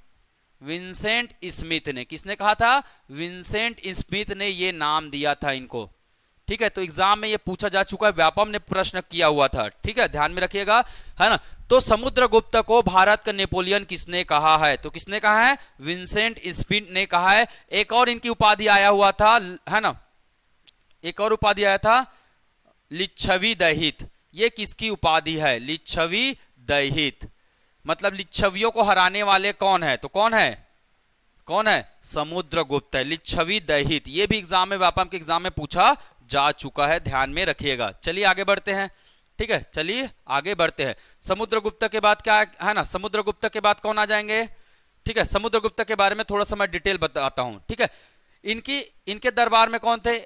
स्मिथ ने। किसने कहा था, विंसेंट स्मिथ ने ये नाम दिया था इनको, ठीक है। तो एग्जाम में ये पूछा जा चुका है, व्यापम ने प्रश्न किया हुआ था, ठीक है, ध्यान में रखिएगा, है ना। तो समुद्रगुप्त को भारत का नेपोलियन किसने कहा है, तो किसने कहा है, विंसेंट स्मिथ ने कहा है। एक और इनकी उपाधि आया हुआ था, है ना, एक और उपाधि आया था, लिच्छवी दहित। ये किसकी उपाधि है, लिच्छवी दहित, मतलब लिच्छवियों को हराने वाले कौन है, तो कौन है, समुद्रगुप्त है, लिच्छवी दहित। ये भी एग्जाम में, व्यापम के एग्जाम में पूछा जा चुका है, ध्यान में रखिएगा। चलिए आगे बढ़ते हैं, ठीक है, चलिए आगे बढ़ते हैं। समुद्रगुप्त के बाद क्या है ना, समुद्रगुप्त के बाद कौन आ जाएंगे, ठीक है। समुद्रगुप्त के बारे में थोड़ा सा मैं डिटेल बताता हूं, ठीक है। इनके दरबार में कौन थे,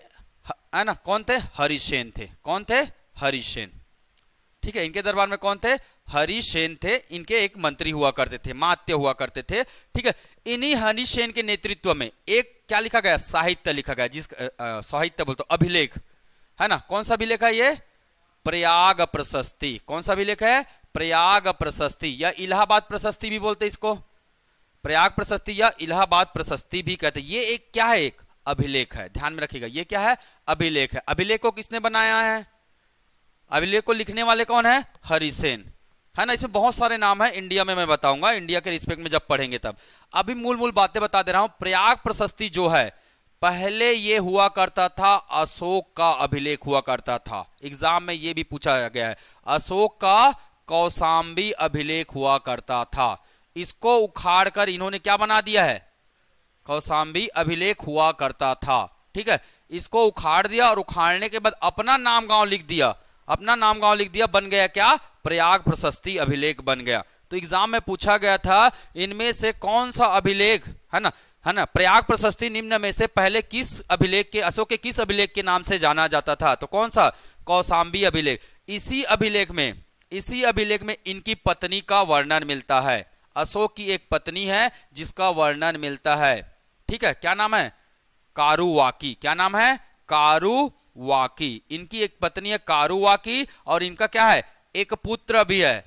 है ना, कौन थे, हरिसेन थे। कौन थे, हरिसेन, ठीक है। इनके दरबार में कौन थे, हरिसेन थे। इनके एक मंत्री हुआ करते थे, मात्य हुआ करते थे, ठीक है। इन्हीं हरिसेन के नेतृत्व में एक क्या लिखा गया, साहित्य लिखा गया, जिस साहित्य बोलते अभिलेख, है ना। कौन सा अभिलेख है ये, प्रयाग प्रशस्ति। कौन सा अभिलेख है, प्रयाग प्रशस्ति, या इलाहाबाद प्रशस्ति भी बोलते इसको, प्रयाग प्रशस्ति या इलाहाबाद प्रशस्ति भी कहते। ये एक क्या है, एक अभिलेख है, ध्यान में रखिएगा, ये क्या है, अभिलेख है। अभिलेख को किसने बनाया है, अभिलेख को लिखने वाले कौन है, हरिसेन, है ना। इसमें बहुत सारे नाम है, इंडिया में मैं बताऊंगा, इंडिया के रिस्पेक्ट में जब पढ़ेंगे तब। अभी मूल बातें बता दे रहा हूं। प्रयाग प्रशस्ति जो है, पहले ये हुआ करता था अशोक का अभिलेख हुआ करता था। एग्जाम में ये भी पूछा गया है, अशोक का कौशाम्बी अभिलेख हुआ करता था। इसको उखाड़कर इन्होंने क्या बना दिया है, कौशाम्बी अभिलेख हुआ करता था, ठीक है। इसको उखाड़ दिया और उखाड़ने के बाद अपना नाम गांव लिख दिया, अपना नाम गांव लिख दिया, बन गया क्या, प्रयाग प्रशस्ति अभिलेख बन गया। तो एग्जाम में पूछा गया था, इनमें से कौन सा अभिलेख, है ना, प्रयाग प्रशस्ति निम्न में से पहले किस अभिलेख के, अशोक के किस अभिलेख के नाम से जाना जाता था, तो कौन सा, कौशाम्बी अभिलेख। इसी अभिलेख में इनकी पत्नी का वर्णन मिलता है। अशोक की एक पत्नी है जिसका वर्णन मिलता है, ठीक है। क्या नाम है, कारुवाकी। क्या नाम है, कारुवाकी। इनकी एक पत्नी है कारुवाकी, और इनका क्या है, एक पुत्र भी है,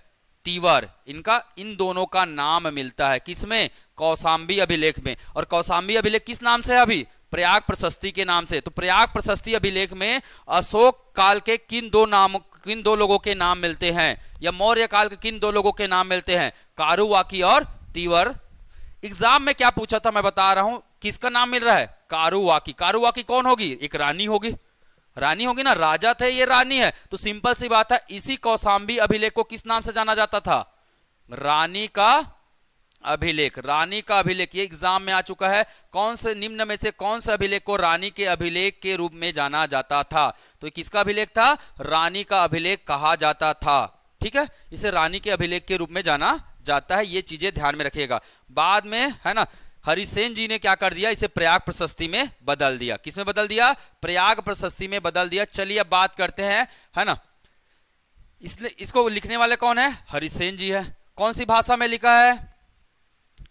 तीवर। इनका, इन दोनों का नाम मिलता है किसमें, कौशाम्बी अभिलेख में। और कौशाम्बी अभिलेख किस नाम से है, अभी प्रयाग प्रशस्ति के नाम से। तो प्रयाग प्रशस्ति अभिलेख में अशोक काल के किन दो लोगों के नाम मिलते हैं, या मौर्य काल के किन दो लोगों के नाम मिलते हैं, कारुवाकी और तीवर। एग्जाम में क्या पूछा था मैं बता रहा हूं, किसका नाम मिल रहा है, कारुवाकी। कारुवाकी कौन होगी, एक रानी होगी, रानी होगी ना, राजा थे, ये रानी है। तो सिंपल सी बात है, इसी कौशाम्बी अभिलेख को किस नाम से जाना जाता था, रानी का अभिलेख, रानी का अभिलेख, ये एग्जाम में आ चुका है। कौन से निम्न में से कौन से अभिलेख को रानी के अभिलेख के रूप में जाना जाता था? तो किसका अभिलेख था? रानी का अभिलेख कहा जाता था। ठीक है, इसे रानी के अभिलेख के रूप में जाना जाता है। ये चीजें ध्यान में रखिएगा। बाद में है ना हरिसेन जी ने क्या कर दिया, इसे प्रयाग प्रशस्ति में बदल दिया। किसमें बदल दिया? प्रयाग प्रशस्ति में बदल दिया। चलिए अब बात करते हैं, है ना, इसलिए इसको लिखने वाले कौन है? हरिसेन जी है। कौन सी भाषा में लिखा है?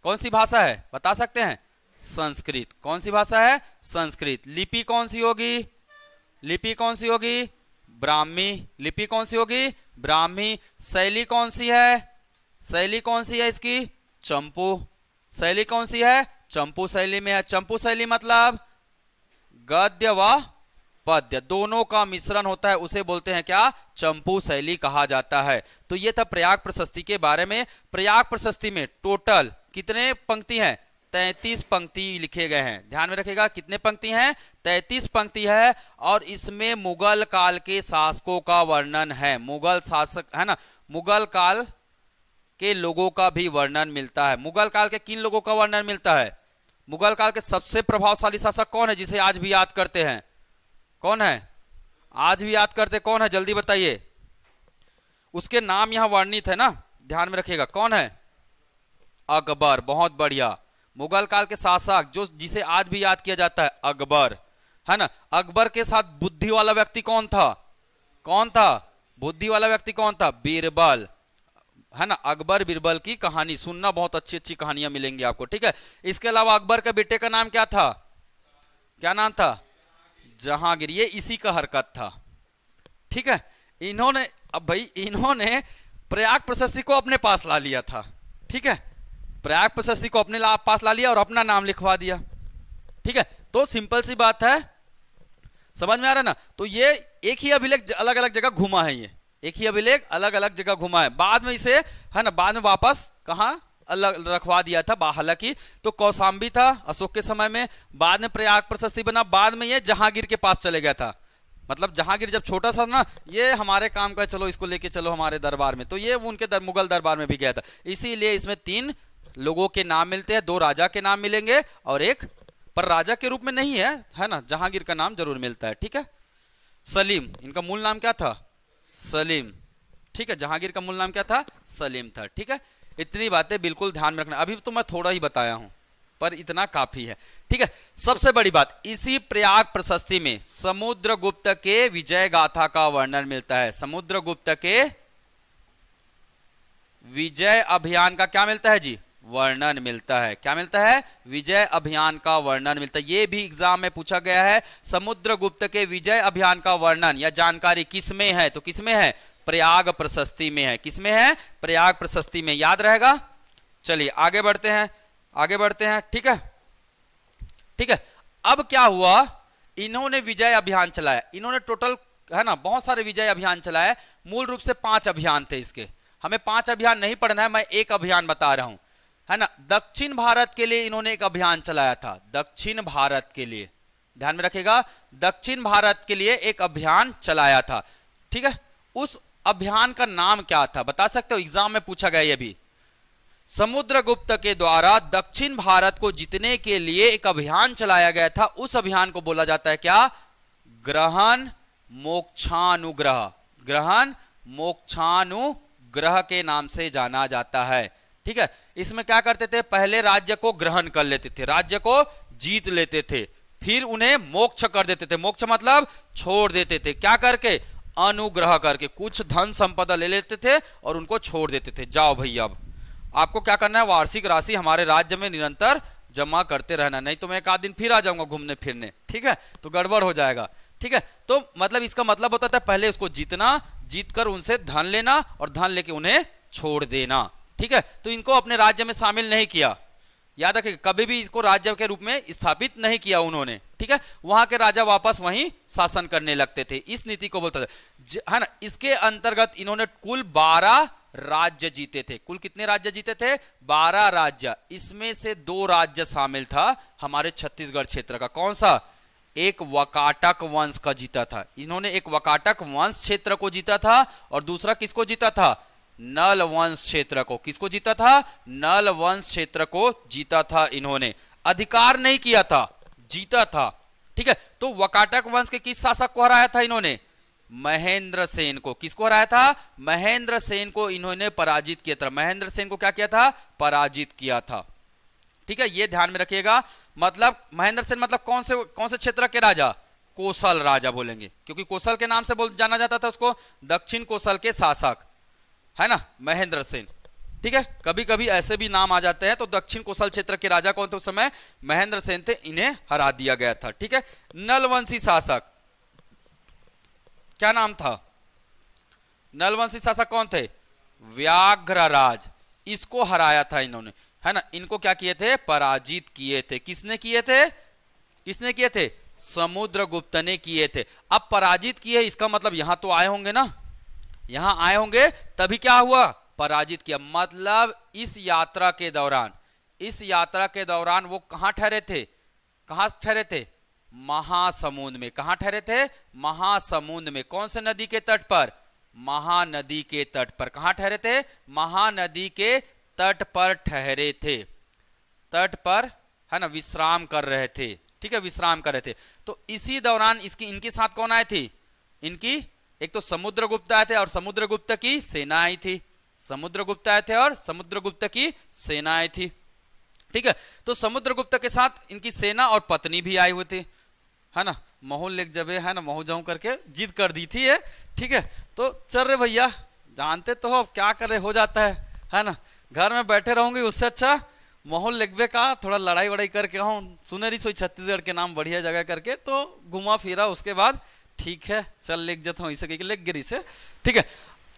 कौन सी भाषा है बता सकते हैं? संस्कृत। कौन सी भाषा है? संस्कृत। लिपि कौन सी होगी? लिपि कौन सी होगी? ब्राह्मी। लिपि कौन सी होगी? ब्राह्मी। शैली कौन सी है? शैली कौन सी है इसकी? चंपू। शैली कौन सी है? चंपू शैली में है। चंपू शैली मतलब गद्य व पद्य दोनों का मिश्रण होता है, उसे बोलते हैं क्या? चंपू शैली कहा जाता है। तो ये था प्रयाग प्रशस्ति के बारे में। प्रयाग प्रशस्ति में टोटल कितने पंक्ति हैं? 33 पंक्ति लिखे गए हैं। ध्यान में रखिएगा कितने पंक्ति हैं? 33 पंक्ति है। और इसमें मुगल काल के शासकों का वर्णन है। मुगल शासक है ना, मुगल काल के लोगों का भी वर्णन मिलता है। मुगल काल के किन लोगों का वर्णन मिलता है? मुगल काल के सबसे प्रभावशाली शासक कौन है जिसे आज भी याद करते हैं? कौन है आज भी याद करते? कौन है जल्दी बताइए। उसके नाम यहां वर्णित है ना, ध्यान में रखिएगा। कौन है? अकबर। बहुत बढ़िया। मुगल काल के शासक जो जिसे आज भी याद किया जाता है, अकबर, है ना। अकबर के साथ बुद्धि वाला व्यक्ति कौन था? कौन था बुद्धि वाला व्यक्ति? कौन था? बीरबल, है ना। अकबर बीरबल की कहानी सुनना, बहुत अच्छी अच्छी कहानियां मिलेंगी आपको। ठीक है, इसके अलावा अकबर के बेटे का नाम क्या था? क्या नाम था? जहांगीर। ये इसी का हरकत था। ठीक है, इन्होंने अब भाई इन्होंने प्रयाग प्रशस्ति को अपने पास ला लिया था। ठीक है, प्रयाग प्रशस्ति को अपने पास ला लिया और अपना नाम लिखवा दिया। ठीक है, तो सिंपल सी बात है, समझ में आ रहा है ना। तो ये एक ही अभिलेख अलग अलग जगह घुमा है, ये एक ही अभिलेख अलग अलग जगह घुमा है। बाद में इसे है ना, बाद में वापस कहां अलग रखवा दिया था। हालांकि तो कौशाम्बी था अशोक के समय में, बाद में प्रयाग प्रशस्ति बना, बाद में ये जहांगीर के पास चले गया था। मतलब जहांगीर जब छोटा सा ना, ये हमारे काम का, चलो इसको लेके चलो हमारे दरबार में, तो ये उनके मुगल दरबार में भी गया था। इसीलिए इसमें 3 लोगों के नाम मिलते हैं, 2 राजा के नाम मिलेंगे और एक पर राजा के रूप में नहीं है ना, जहांगीर का नाम जरूर मिलता है। ठीक है, सलीम, इनका मूल नाम क्या था? सलीम। ठीक है, जहांगीर का मूल नाम क्या था? सलीम था। ठीक है, इतनी बातें बिल्कुल ध्यान में रखना। अभी तो मैं थोड़ा ही बताया हूं पर इतना काफी है। ठीक है, सबसे बड़ी बात, इसी प्रयाग प्रशस्ति में समुद्रगुप्त के विजय गाथा का वर्णन मिलता है। समुद्रगुप्त के विजय अभियान का क्या मिलता है जी? वर्णन मिलता है। क्या मिलता है? विजय अभियान का वर्णन मिलता है। यह भी एग्जाम में पूछा गया है। समुद्रगुप्त के विजय अभियान का वर्णन या जानकारी किसमें है? तो किसमें है? प्रयाग प्रशस्ति में है। किसमें है? प्रयाग प्रशस्ति में। याद रहेगा। चलिए आगे बढ़ते हैं, आगे बढ़ते हैं। ठीक है, ठीक है। अब क्या हुआ, इन्होंने विजय अभियान चलाया। इन्होंने टोटल है ना बहुत सारे विजय अभियान चलाए। मूल रूप से 5 अभियान थे इसके। हमें 5 अभियान नहीं पढ़ना है, मैं एक अभियान बता रहा हूं, है ना। दक्षिण भारत के लिए इन्होंने एक अभियान चलाया था। दक्षिण भारत के लिए, ध्यान में रखिएगा, दक्षिण भारत के लिए एक अभियान चलाया था। ठीक है, उस अभियान का नाम क्या था बता सकते हो? एग्जाम में पूछा गया ये भी। समुद्रगुप्त के द्वारा दक्षिण भारत को जीतने के लिए एक अभियान चलाया गया था। उस अभियान को बोला जाता है क्या? ग्रहण मोक्षानुग्रह। ग्रहण मोक्षानुग्रह के नाम से जाना जाता है। ठीक है, इसमें क्या करते थे? पहले राज्य को ग्रहण कर लेते थे, राज्य को जीत लेते थे, फिर उन्हें मोक्ष कर देते थे। मोक्ष मतलब छोड़ देते थे। क्या करके? अनुग्रह करके, कुछ धन संपदा ले लेते थे और उनको छोड़ देते थे। जाओ भैया, अब आपको क्या करना है? वार्षिक राशि हमारे राज्य में निरंतर जमा करते रहना, नहीं तो मैं एक आध दिन फिर आ जाऊंगा घूमने फिरने। ठीक है, तो गड़बड़ हो जाएगा। ठीक है, तो मतलब इसका मतलब होता था पहले उसको जीतना, जीतकर उनसे धन लेना और धन लेके उन्हें छोड़ देना। ठीक है, तो इनको अपने राज्य में शामिल नहीं किया। याद रखिए, कभी भी इसको राज्य के रूप में स्थापित नहीं किया उन्होंने। ठीक है, वहां के राजा वापस वहीं शासन करने लगते थे। इस नीति को बोलते थे, है ना। इसके अंतर्गत इन्होंने कुल 12 राज्य जीते थे। कुल कितने राज्य जीते थे? 12 राज्य। इसमें से 2 राज्य शामिल था हमारे छत्तीसगढ़ क्षेत्र का। कौन सा? एक वकाटक वंश का जीता था इन्होंने। एक वकाटक वंश क्षेत्र को जीता था और दूसरा किसको जीता था? नल वंश क्षेत्र को। किसको जीता था? नल वंश क्षेत्र को जीता था इन्होंने, अधिकार नहीं किया था, जीता था। ठीक है, तो वाकाटक वंश के किस शासक को हराया था इन्होंने? महेंद्र सेन को। किसको हराया था? महेंद्र सेन को इन्होंने पराजित किया था। महेंद्र सेन को क्या किया था? पराजित किया था। ठीक है, ये ध्यान में रखिएगा। मतलब महेंद्र सेन मतलब कौन से क्षेत्र के राजा? कोसल राजा बोलेंगे, क्योंकि कोसल के नाम से जाना जाता था उसको, दक्षिण कोसल के शासक, है ना, महेंद्र सेन। ठीक है, कभी कभी ऐसे भी नाम आ जाते हैं। तो दक्षिण कोसल क्षेत्र के राजा कौन थे उस समय? महेंद्र सेन थे, इन्हें हरा दिया गया था। ठीक है, नलवंशी शासक क्या नाम था? नलवंशी शासक कौन थे? व्याघ्रराज। इसको हराया था इन्होंने, है ना, इनको क्या किए थे? पराजित किए थे। किसने किए थे? किसने किए थे? समुद्रगुप्त ने किए थे। अब पराजित किए, इसका मतलब यहां तो आए होंगे ना, यहां आए होंगे, तभी क्या हुआ? पराजित किया। मतलब इस यात्रा के दौरान वो कहां ठहरे थे? कहां ठहरे थे? महासमुंद में। कहां ठहरे थे? महासमुंद में। कौन से नदी के तट पर? महानदी के तट पर। कहां ठहरे थे? महानदी के तट पर ठहरे थे। तट पर, है ना, विश्राम कर रहे थे। ठीक है, विश्राम कर रहे थे। तो इसी दौरान इनके साथ कौन आए थे? इनकी एक तो समुद्रगुप्त आए थे और समुद्रगुप्त की सेना आई थी। समुद्रगुप्त आए थे और समुद्रगुप्त की सेना आई थी। ठीक है, तो समुद्रगुप्त के साथ इनकी सेना और पत्नी भी आई हुई थी, है ना, महू लेक जबे, है ना, महू जाऊं करके जिद कर दी थी ये। ठीक है, तो चल रहे भैया, जानते तो हो क्या करे, हो जाता है ना, घर में बैठे रहूंगी उससे अच्छा माहौल लेगबे का, थोड़ा लड़ाई वड़ाई करके हूँ, सुने रही सोई छत्तीसगढ़ के नाम बढ़िया जगह करके, तो घुमा फिरा उसके बाद ठीक है चल लेग जाता हूँ, इसे लेग गिरी से। ठीक है,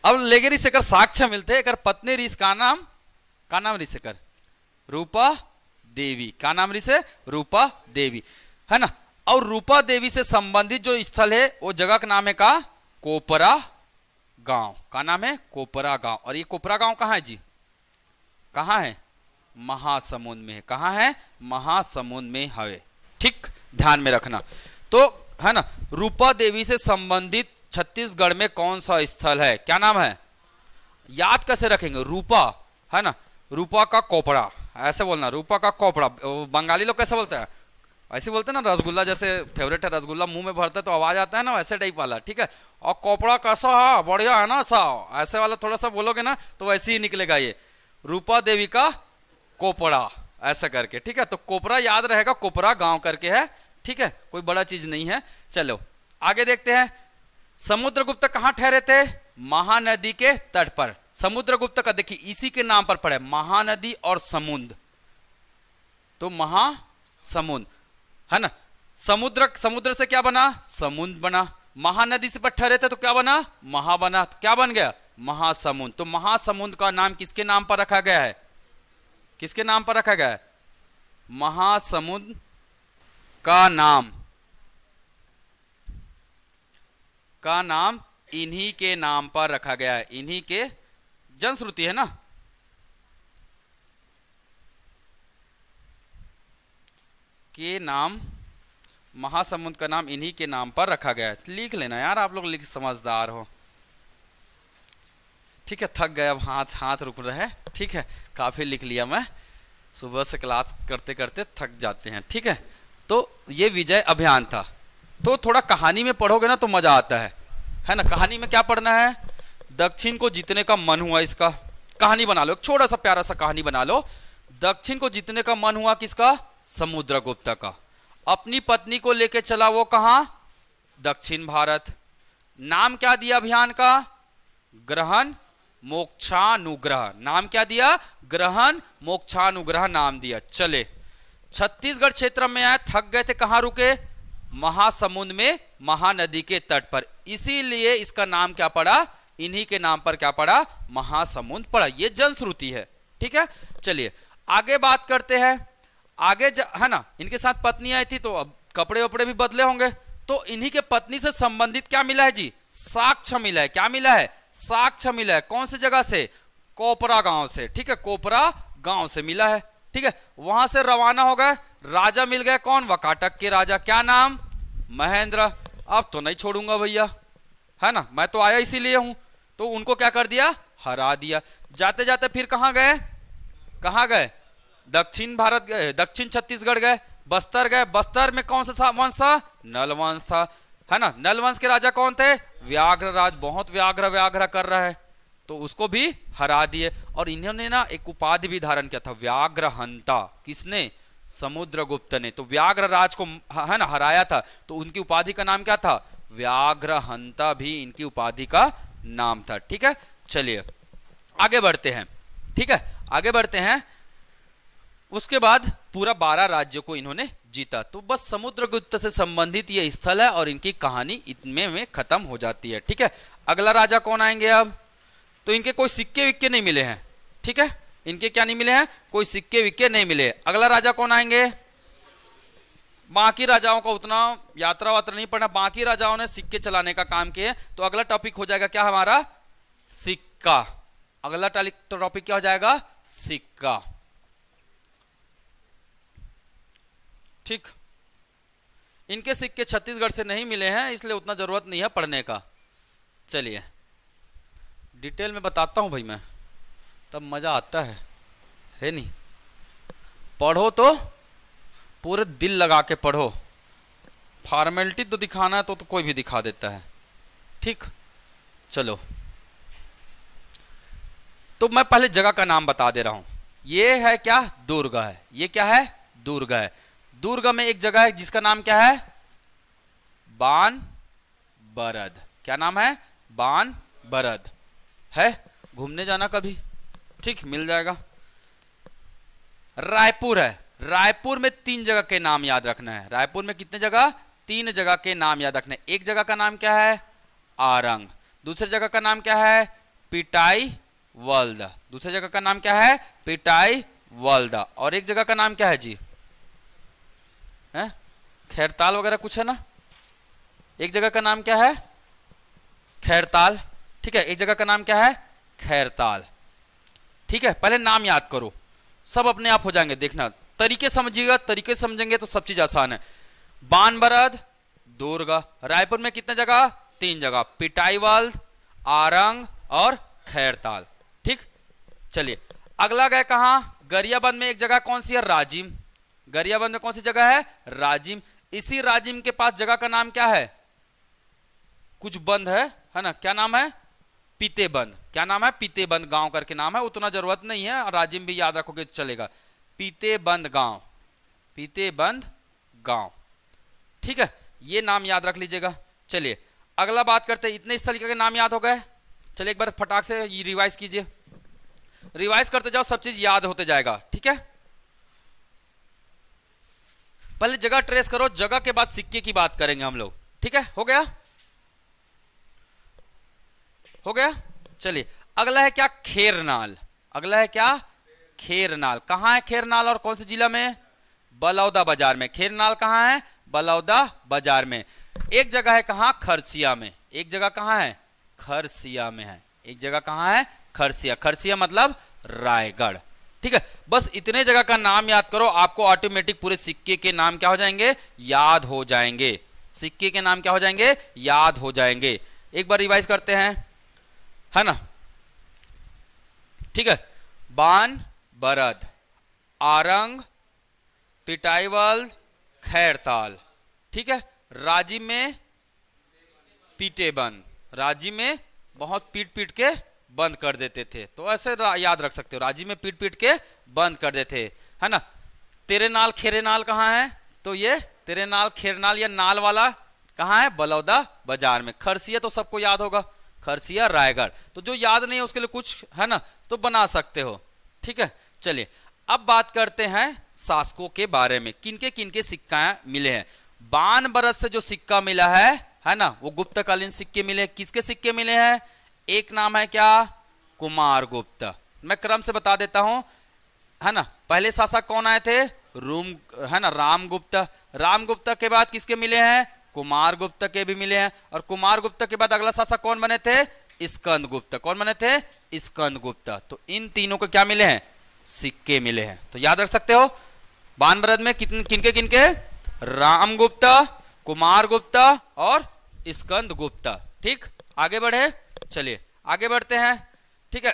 अब लेगेरी से कर साक्ष्य मिलते हैं। पत्नी रीस का नाम रीसे कर रूपा देवी। का नाम रीसे? रूपा देवी, है ना। और रूपा देवी से संबंधित जो स्थल है वो जगह का नाम है का कोपरा गांव। का नाम है कोपरा गांव। और ये कोपरा गांव कहाँ है जी? कहाँ है? महासमुंद में है। कहाँ है? महासमुंद में है। ठीक, ध्यान में रखना। तो है ना, रूपा देवी से संबंधित छत्तीसगढ़ में कौन सा स्थल है? क्या नाम है? याद कैसे रखेंगे? रूपा, है ना, रूपा का कोपड़ा, ऐसे बोलना, रूपा का कोपड़ा। बंगाली लोग कैसे बोलते हैं? ऐसे बोलते हैं ना, रसगुल्ला जैसे फेवरेट है, रसगुल्ला मुंह में भरते तो आवाज आता है ना, वैसे टाइप वाला। ठीक है, और कोपड़ा कैसा है? बढ़िया है ना, सा ऐसे वाला थोड़ा सा बोलोगे ना तो वैसे ही निकलेगा ये, रूपा देवी का कोपड़ा, ऐसा करके। ठीक है, तो कोपरा याद रहेगा, कोपरा गांव करके है। ठीक है, कोई बड़ा चीज नहीं है। चलो आगे देखते हैं। समुद्रगुप्त कहां ठहरे थे? महानदी के तट पर। समुद्रगुप्त का देखिए इसी के नाम पर पड़े, महानदी और समुद्र, तो महासमुंद, है ना। समुद्र से क्या बना? समुद्र बना। महानदी से पर ठहरे थे तो क्या बना? महा बना। तो क्या बन गया? महासमुंद। तो महासमुंद का नाम किसके नाम पर रखा गया है? किसके नाम पर रखा गया है? महासमुंद का नाम इन्हीं के नाम पर रखा गया है। इन्हीं के, जनश्रुति है ना, के नाम, महासमुंद का नाम इन्हीं के नाम पर रखा गया है। लिख लेना यार, आप लोग लिख, समझदार हो। ठीक है, थक गए, अब हाथ रुक रहा है। ठीक है, काफी लिख लिया मैं, सुबह से क्लास करते करते थक जाते हैं। ठीक है, तो ये विजय अभियान था। तो थोड़ा कहानी में पढ़ोगे ना तो मजा आता है ना। कहानी में क्या पढ़ना है? दक्षिण को जीतने का मन हुआ, इसका कहानी बना लो, एक छोटा सा प्यारा सा कहानी बना लो। दक्षिण को जीतने का मन हुआ किसका? समुद्रगुप्त का। अपनी पत्नी को लेके चला वो कहां? दक्षिण भारत। नाम क्या दिया अभियान का? ग्रहण मोक्षानुग्रह। नाम क्या दिया? ग्रहण मोक्षानुग्रह नाम दिया। चले छत्तीसगढ़ क्षेत्र में आए, थक गए थे, कहां रुके? महासमुंद में, महानदी के तट पर। इसीलिए इसका नाम क्या पड़ा? इन्हीं के नाम पर क्या पड़ा? महासमुंद पड़ा। ये जनश्रुति है। ठीक है, चलिए आगे बात करते हैं। आगे है ना, इनके साथ पत्नी आई थी तो अब कपड़े वपड़े भी बदले होंगे, तो इन्हीं के पत्नी से संबंधित क्या मिला है जी? साक्ष्य मिला है। क्या मिला है? साक्ष्य मिला है। कौन सी जगह से? कोपरा गांव से। ठीक है, कोपरा गांव से मिला है। ठीक है, वहां से रवाना हो गए। राजा मिल गए, कौन? वाकाटक के राजा। क्या नाम? महेंद्र। अब तो नहीं छोड़ूंगा भैया, है ना, मैं तो आया इसीलिए हूं। तो उनको क्या कर दिया? हरा दिया। जाते जाते फिर कहां गए, कहां गए, दक्षिण भारत गए, दक्षिण छत्तीसगढ़ गए, बस्तर गए। बस्तर में कौन सा वंश था, नल वंश था, है ना। नल वंश के राजा कौन थे, व्याघ्र राज, बहुत व्याघ्र व्याघ्र कर रहा है, तो उसको भी हरा दिए। और इन्होंने ना एक उपाधि भी धारण किया था, व्याघ्रहंता। किसने, समुद्रगुप्त ने। तो व्याघ्र राज को, है ना, हराया था, तो उनकी उपाधि का नाम क्या था, व्याघ्रहंता भी इनकी उपाधि का नाम था। ठीक है, चलिए आगे बढ़ते हैं। ठीक है, आगे बढ़ते हैं। उसके बाद पूरा 12 राज्यों को इन्होंने जीता। तो बस समुद्रगुप्त से संबंधित ये स्थल है और इनकी कहानी इतने में खत्म हो जाती है। ठीक है, अगला राजा कौन आएंगे अब, तो इनके कोई सिक्के विक्के नहीं मिले हैं। ठीक है, इनके क्या नहीं मिले हैं, कोई सिक्के विक्के नहीं मिले। अगला राजा कौन आएंगे, बाकी राजाओं का उतना यात्रा वात्रा नहीं पढ़ना, बाकी राजाओं ने सिक्के चलाने का काम किए। तो अगला टॉपिक हो जाएगा क्या हमारा, सिक्का। अगला टॉपिक क्या हो जाएगा, सिक्का। ठीक, इनके सिक्के छत्तीसगढ़ से नहीं मिले हैं, इसलिए उतना जरूरत नहीं है पढ़ने का। चलिए डिटेल में बताता हूं भाई मैं, तब मजा आता है नहीं। पढ़ो तो पूरे दिल लगा के पढ़ो, फॉर्मेलिटी तो दिखाना है तो कोई भी दिखा देता है। ठीक, चलो तो मैं पहले जगह का नाम बता दे रहा हूं। ये है क्या, दुर्ग है। ये क्या है, दुर्ग है। दुर्ग में एक जगह है जिसका नाम क्या है, बानबरद। क्या नाम है, बानबरद है। घूमने जाना कभी, ठीक, मिल जाएगा। रायपुर है। रायपुर में 3 जगह के नाम याद रखना है। रायपुर में कितने जगह, 3 जगह के नाम याद रखना है। एक जगह का नाम क्या है, आरंग। दूसरी जगह का नाम क्या है, पिटाई वल्द। दूसरी जगह का नाम क्या है, पिटाई वल्द। और एक जगह का नाम क्या है जी, है खैरताल वगैरह कुछ है ना। एक जगह का नाम क्या है, खैरताल। ठीक है, एक जगह का नाम क्या है, खैरताल। ठीक है, पहले नाम याद करो, सब अपने आप हो जाएंगे। देखना तरीके समझिएगा, तरीके समझेंगे तो सब चीज आसान है। बानबरद, दुर्ग। रायपुर में कितने जगह, 3 जगह, पिटाईवाल, आरंग और खैरताल। ठीक, चलिए अगला गए कहां, गरियाबंद में एक जगह कौन सी है, राजिम। गरियाबंद में कौन सी जगह है, राजिम। इसी राजिम के पास जगह का नाम क्या है, कुछ बंद है ना, क्या नाम है, पीतेबंद। क्या नाम है, पीतेबंद गांव करके नाम है, उतना जरूरत नहीं है, राजिम भी याद रखोगे तो चलेगा। पीतेबंद गांव, पीतेबंद गांव। ठीक है, ये नाम याद रख लीजिएगा। चलिए अगला बात करते हैं। इतने इस तरीके के नाम याद हो गए। चलिए एक बार फटाक से ये रिवाइज कीजिए, रिवाइज करते जाओ, सब चीज याद होते जाएगा। ठीक है, पहले जगह ट्रेस करो, जगह के बाद सिक्के की बात करेंगे हम लोग। ठीक है, हो गया, हो गया। चलिए अगला है क्या, खेरनाल। अगला है क्या, खेरनाल। कहां है खेरनाल और कौन से जिला में, बलौदा बाजार में। खेरनाल कहां है, बलौदा बाजार में। एक जगह है कहां, खरसिया में। एक जगह कहां है, खरसिया में है। एक जगह कहां है, खरसिया। खरसिया मतलब रायगढ़। ठीक है, बस इतने जगह का नाम याद करो, आपको ऑटोमेटिक पूरे सिक्के के नाम क्या हो जाएंगे, याद हो जाएंगे। सिक्के के नाम क्या हो जाएंगे, याद हो जाएंगे। एक बार रिवाइज करते हैं, है ना। ठीक है, बानबरद, आरंग, पिटाईवाल, खैरताल। ठीक है, राजिम में पीटेबंद। राजिम में बहुत पीट पीट के बंद कर देते थे, तो ऐसे याद रख सकते हो, राजिम में पीट पीट के बंद कर देते, है ना। तेरे नाल खेरेनाल कहाँ है, तो ये तेरे नाल खेरनाल या नाल वाला कहाँ है, बलौदा बाजार में। खरसिया तो सबको याद होगा, खरसिया रायगढ़। तो जो याद नहीं है उसके लिए कुछ है ना तो बना सकते हो। ठीक है, चलिए अब बात करते हैं शासकों के बारे में, किनके किनके सिक्का मिले हैं। बानबरद से जो सिक्का मिला है ना, वो गुप्तकालीन सिक्के मिले। किसके सिक्के मिले हैं, एक नाम है क्या, कुमारगुप्त। मैं क्रम से बता देता हूं, है ना। पहले शासक कौन आए थे, है ना, रामगुप्त। रामगुप्त के बाद किसके मिले हैं, कुमारगुप्त के भी मिले हैं। और कुमारगुप्त के बाद अगला शासक कौन बने थे, स्कंदगुप्त। कौन बने थे, स्कंदगुप्त। तो इन तीनों को क्या मिले हैं, सिक्के मिले हैं। तो याद रख सकते हो बानबरद में किनके किनके, रामगुप्त, कुमारगुप्त और स्कंदगुप्त। ठीक, आगे बढ़े, चलिए आगे बढ़ते हैं। ठीक है।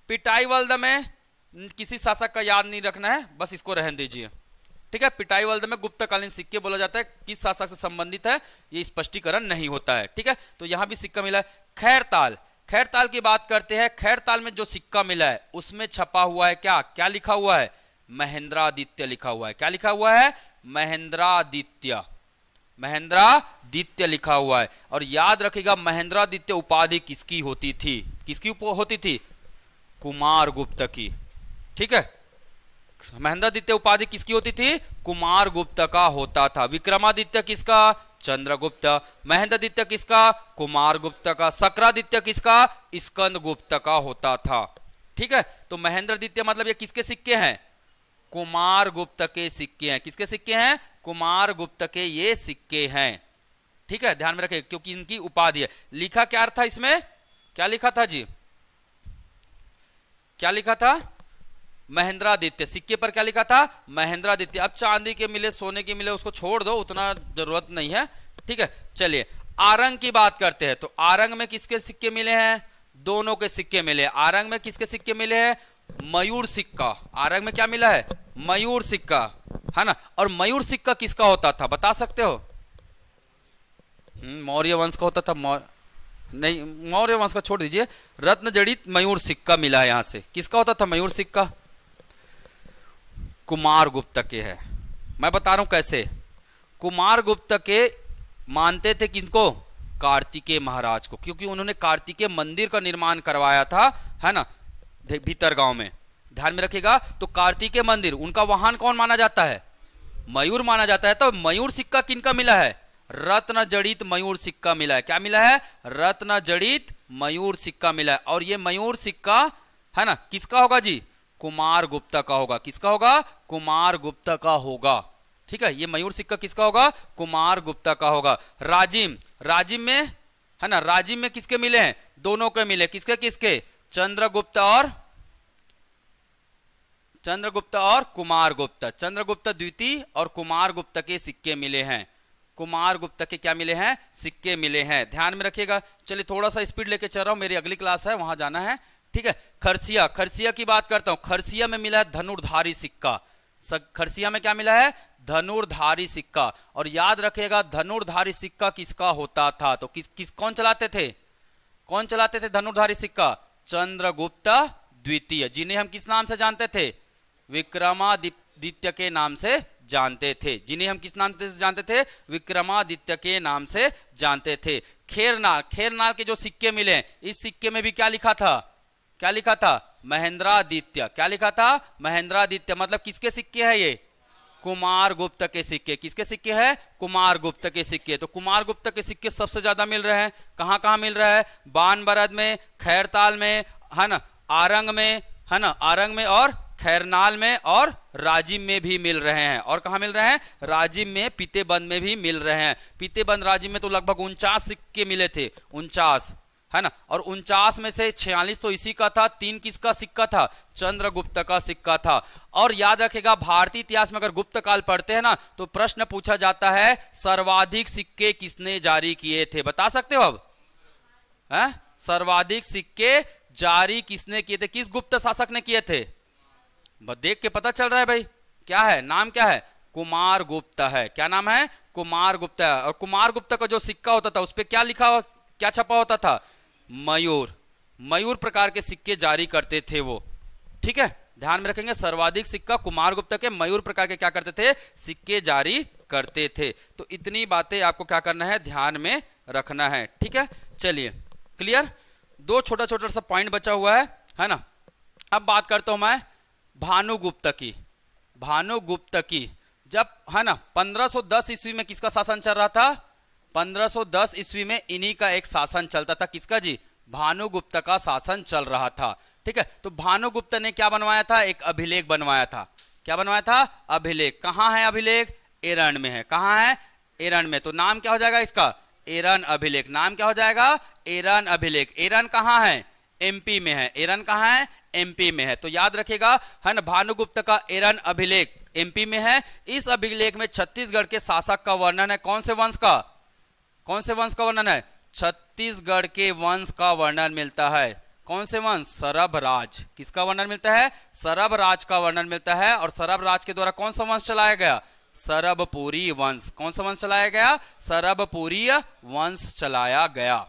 पिटाई वल्द में किसी शासक का याद नहीं रखना है, बस इसको रहने दीजिए। ठीक है, पिटाई वल्द में गुप्तकालीन सिक्के बोला जाता है, किस शासक से संबंधित है ये स्पष्टीकरण नहीं होता है। ठीक है, तो यहां भी सिक्का मिला है। खैरताल, खैरताल की बात करते हैं। खैरताल में जो सिक्का मिला है उसमें छपा हुआ है क्या, क्या लिखा हुआ है, महेंद्रादित्य लिखा हुआ है। क्या लिखा हुआ है, महेंद्रादित्य, महेंद्रादित्य लिखा हुआ है। और याद रखिएगा महेंद्रादित्य उपाधि किसकी होती थी, किसकी होती थी, कुमारगुप्त की। ठीक है, महेंद्रादित्य उपाधि किसकी होती थी, कुमारगुप्त का होता था। विक्रमादित्य किसका, चंद्रगुप्त। महेंद्रादित्य किसका, कुमारगुप्त का। शक्रादित्य किसका, स्कंदगुप्त का होता था। ठीक है, तो महेंद्रादित्य मतलब ये किसके सिक्के हैं, कुमारगुप्त के सिक्के हैं। किसके सिक्के हैं, कुमारगुप्त के ये सिक्के हैं। ठीक है, ध्यान में रखें क्योंकि इनकी उपाधि है। लिखा क्या था इसमें, क्या लिखा था जी, क्या लिखा था, महेंद्रादित्य। सिक्के पर क्या लिखा था, महेंद्रादित्य। अब चांदी के मिले, सोने के मिले, उसको छोड़ दो, उतना जरूरत नहीं है। ठीक है, चलिए आरंग की बात करते हैं। तो आरंग में किसके सिक्के मिले हैं, दोनों के सिक्के मिले। आरंग में किसके सिक्के मिले हैं, मयूर सिक्का। आरंग में क्या मिला है, मयूर सिक्का, है ना। और मयूर सिक्का किसका होता था, बता सकते हो, मौर्य वंश का होता था। नहीं, मौर्य वंश का छोड़ दीजिए, रत्न जड़ित मयूर सिक्का मिला है यहां से। किसका होता था मयूर सिक्का, कुमारगुप्त के है। मैं बता रहा हूं कैसे। कुमारगुप्त के मानते थे किनको, कार्तिकेय महाराज को, क्योंकि उन्होंने कार्तिकेय मंदिर का निर्माण करवाया था, है ना, भीतर गांव में। ध्यान में रखिएगा, तो कार्तिकेय मंदिर, उनका वाहन कौन माना जाता है, मयूर माना जाता है। तो मयूर सिक्का किनका मिला है, रत्न जड़ित मयूर सिक्का मिला है। क्या मिला है, रत्न जड़ित मयूर सिक्का मिला है। और ये मयूर सिक्का, है ना, किसका होगा जी, कुमारगुप्त का होगा। किसका होगा, कुमारगुप्त का होगा। ठीक है, ये मयूर सिक्का किसका होगा, कुमारगुप्त का होगा। राजिम, राजिम में, है ना, राजिम में किसके मिले हैं, दोनों के मिले। किसके किसके, चंद्रगुप्त और कुमारगुप्त। चंद्रगुप्त द्वितीय और कुमारगुप्त के सिक्के मिले हैं। कुमारगुप्त के क्या मिले हैं, सिक्के मिले हैं। ध्यान में रखिएगा। चलिए थोड़ा सा स्पीड लेके चल रहा हूं, मेरी अगली क्लास है, वहां जाना है। ठीक है, खरसिया, खरसिया की बात करता हूं। खरसिया में मिला है धनुर्धारी सिक्का। खरसिया में क्या मिला है, धनुर्धारी सिक्का। और याद रखिएगा धनुर्धारी सिक्का किसका होता था, तो कौन चलाते थे, कौन चलाते थे धनुर्धारी सिक्का, चंद्रगुप्त द्वितीय, जिन्हें हम किस नाम से जानते थे, विक्रमादित्य के नाम से जानते थे। जिन्हें हम किस नाम से जानते थे, विक्रमादित्य के नाम से जानते थे। खेरनाल, खेरनाल के जो सिक्के मिले, इस सिक्के में भी क्या लिखा था, क्या लिखा था, महेंद्रादित्य। क्या लिखा था, महेंद्रादित्य। मतलब किसके सिक्के हैं ये, कुमारगुप्त के सिक्के। किसके सिक्के हैं, कुमारगुप्त के सिक्के। तो कुमारगुप्त के सिक्के सबसे ज्यादा मिल रहे हैं। कहां कहां मिल रहा है, बानबरद में, खैरताल में, है ना, आरंग में, है ना, आरंग में और खैरनाल में और राजिम में भी मिल रहे हैं। और कहां मिल रहे हैं, राजिम में, पीतेबंद में भी मिल रहे हैं। पीतेबंद राजिम में तो लगभग 49 सिक्के मिले थे, 49, है ना। और 49 में से 46 तो इसी का था, 3 किसका सिक्का था, चंद्रगुप्त का सिक्का था। और याद रखेगा भारतीय इतिहास में अगर गुप्त काल पढ़ते हैं ना, तो प्रश्न पूछा जाता है सर्वाधिक सिक्के किसने जारी किए थे, बता सकते हो अब, है? सर्वाधिक सिक्के जारी किसने किए थे, किस गुप्त शासक ने किए थे, देख के पता चल रहा है भाई। क्या है, नाम क्या है, कुमारगुप्त है। क्या नाम है, कुमारगुप्त है। और कुमारगुप्त का जो सिक्का होता था उस पर क्या लिखा, क्या छपा होता था, मयूर। मयूर प्रकार के सिक्के जारी करते थे वो। ठीक है, ध्यान में रखेंगे, सर्वाधिक सिक्का कुमारगुप्त के, मयूर प्रकार के क्या करते थे, सिक्के जारी करते थे। तो इतनी बातें आपको क्या करना है, ध्यान में रखना है। ठीक है, चलिए क्लियर। 2 छोटा छोटा सा पॉइंट बचा हुआ है ना। अब बात करता हूं मैं भानुगुप्त की। भानुगुप्त की जब, है ना, 1510 ईस्वी में किसका शासन चल रहा था, 1510 ईस्वी में इन्हीं का एक शासन चलता था। किसका जी, भानुगुप्त का शासन चल रहा था। ठीक है, तो भानुगुप्त ने क्या बनवाया था, एक अभिलेख बनवाया था। क्या बनवाया था, अभिलेख। कहां है अभिलेख, एरन में है। कहां है, एरन में। तो नाम क्या हो जाएगा इसका, एरन अभिलेख। नाम क्या हो जाएगा, एरन अभिलेख। एरन कहां है, एमपी में है। एरन कहां है, एमपी में है। तो याद रखिएगा, है ना, भानुगुप्त का एरन अभिलेख एमपी में है। इस अभिलेख में छत्तीसगढ़ के शासक का वर्णन है। कौन से वंश का, कौन से वंश का वर्णन है, छत्तीसगढ़ के वंश का वर्णन मिलता है। कौन से वंश? सरभराज। किसका वर्णन मिलता है? सरभराज का वर्णन मिलता है। और सरभराज के द्वारा कौन सा वंश चलाया गया? सरभपुरी वंश। कौन सा वंश चलाया गया? सरभपुरी वंश चलाया गया।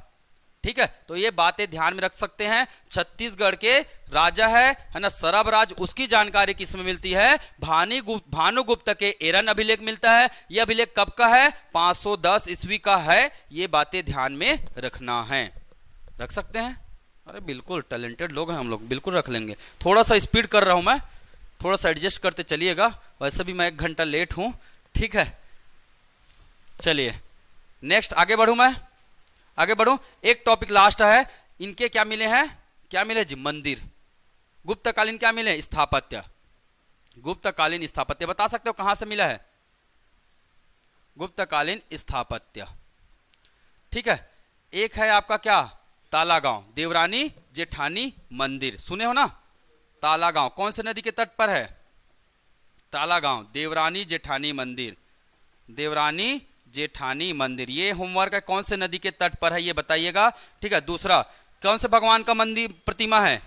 ठीक है, तो ये बातें ध्यान में रख सकते हैं। छत्तीसगढ़ के राजा है ना सरभराज, उसकी जानकारी किसमें मिलती है? भानुगुप्त के एरन अभिलेख मिलता है। यह अभिलेख कब का है? 510 ईस्वी का है। ये बातें ध्यान में रखना है। रख सकते हैं? अरे बिल्कुल टैलेंटेड लोग हैं हम लोग, बिल्कुल रख लेंगे। थोड़ा सा स्पीड कर रहा हूं मैं, थोड़ा सा एडजस्ट करते चलिएगा। वैसे भी मैं 1 घंटा लेट हूं। ठीक है, चलिए नेक्स्ट आगे बढ़ूं। मैं आगे बढ़ूं, एक टॉपिक लास्ट है। इनके क्या मिले हैं? क्या मिले जी? मंदिर। गुप्तकालीन क्या मिले? स्थापत्य। गुप्तकालीन स्थापत्य बता सकते हो कहां से मिला है? गुप्तकालीन स्थापत्य। ठीक है, एक है आपका क्या? तालागांव, देवरानी जेठानी मंदिर। सुने हो ना? तालागांव कौन से नदी के तट पर है? तालागांव, देवरानी जेठानी मंदिर। देवरानी जेठानी मंदिर, ये होमवर्क है। कौन से नदी के तट पर है ये बताइएगा। ठीक है, दूसरा कौन से भगवान का मंदिर प्रतिमा है?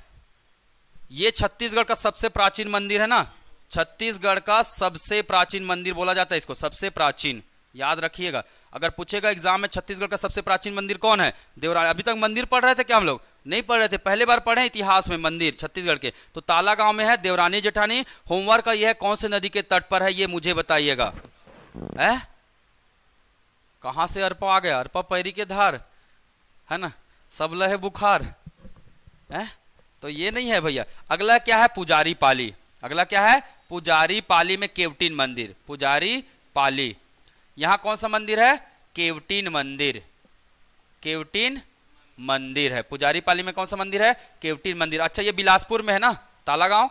ये छत्तीसगढ़ का सबसे प्राचीन मंदिर है ना। छत्तीसगढ़ का सबसे प्राचीन मंदिर बोला जाता है इसको, सबसे प्राचीन। याद रखिएगा, अगर पूछेगा एग्जाम में छत्तीसगढ़ का सबसे प्राचीन मंदिर कौन है? देवरानी। अभी तक मंदिर पढ़ रहे थे क्या हम लोग? नहीं पढ़ रहे थे, पहले बार पढ़े इतिहास में मंदिर छत्तीसगढ़ के। तो तालागांव में है देवरानी जेठानी। होमवर्क का यह है कौन से नदी के तट पर है ये मुझे बताइएगा। कहां से अरपा आ गया? अरपा पैरी के धार है ना, सबला है बुखार है, तो ये नहीं है भैया। अगला क्या है? पुजारी पाली। अगला क्या है? पुजारी पाली में केवटीन मंदिर। पुजारी पाली, यहां कौन सा मंदिर है? केवटीन मंदिर। केवटीन मंदिर है पुजारी पाली में। कौन सा मंदिर है? केवटीन मंदिर। अच्छा, ये बिलासपुर में है ना तालागांव?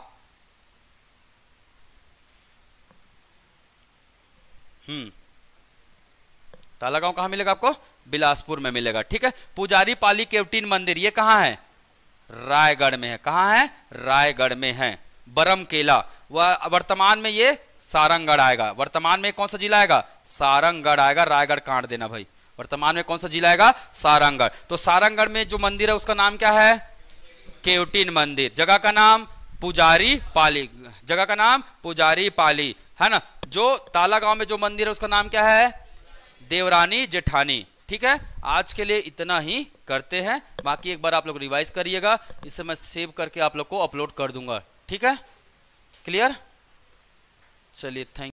तालागांव कहां मिलेगा आपको? बिलासपुर में मिलेगा। ठीक है, पुजारी पाली केवटीन मंदिर ये कहां है? रायगढ़ में है। कहां है? रायगढ़ में है। बरमकेला, वह वर्तमान में ये सारंगगढ़ आएगा। वर्तमान में कौन सा जिला आएगा? सारंगगढ़ आएगा। रायगढ़ काट देना भाई। वर्तमान में कौन सा जिला आएगा? सारंगगढ़। तो सारंगगढ़ में जो मंदिर है उसका नाम क्या है? केवटीन मंदिर। जगह का नाम पुजारी पाली। जगह का नाम पुजारी पाली है ना। जो तालागांव में जो मंदिर है उसका नाम क्या है? देवरानी जेठानी। ठीक है, आज के लिए इतना ही करते हैं। बाकी एक बार आप लोग रिवाइज करिएगा, इसे मैं सेव करके आप लोग को अपलोड कर दूंगा। ठीक है, क्लियर? चलिए, थैंक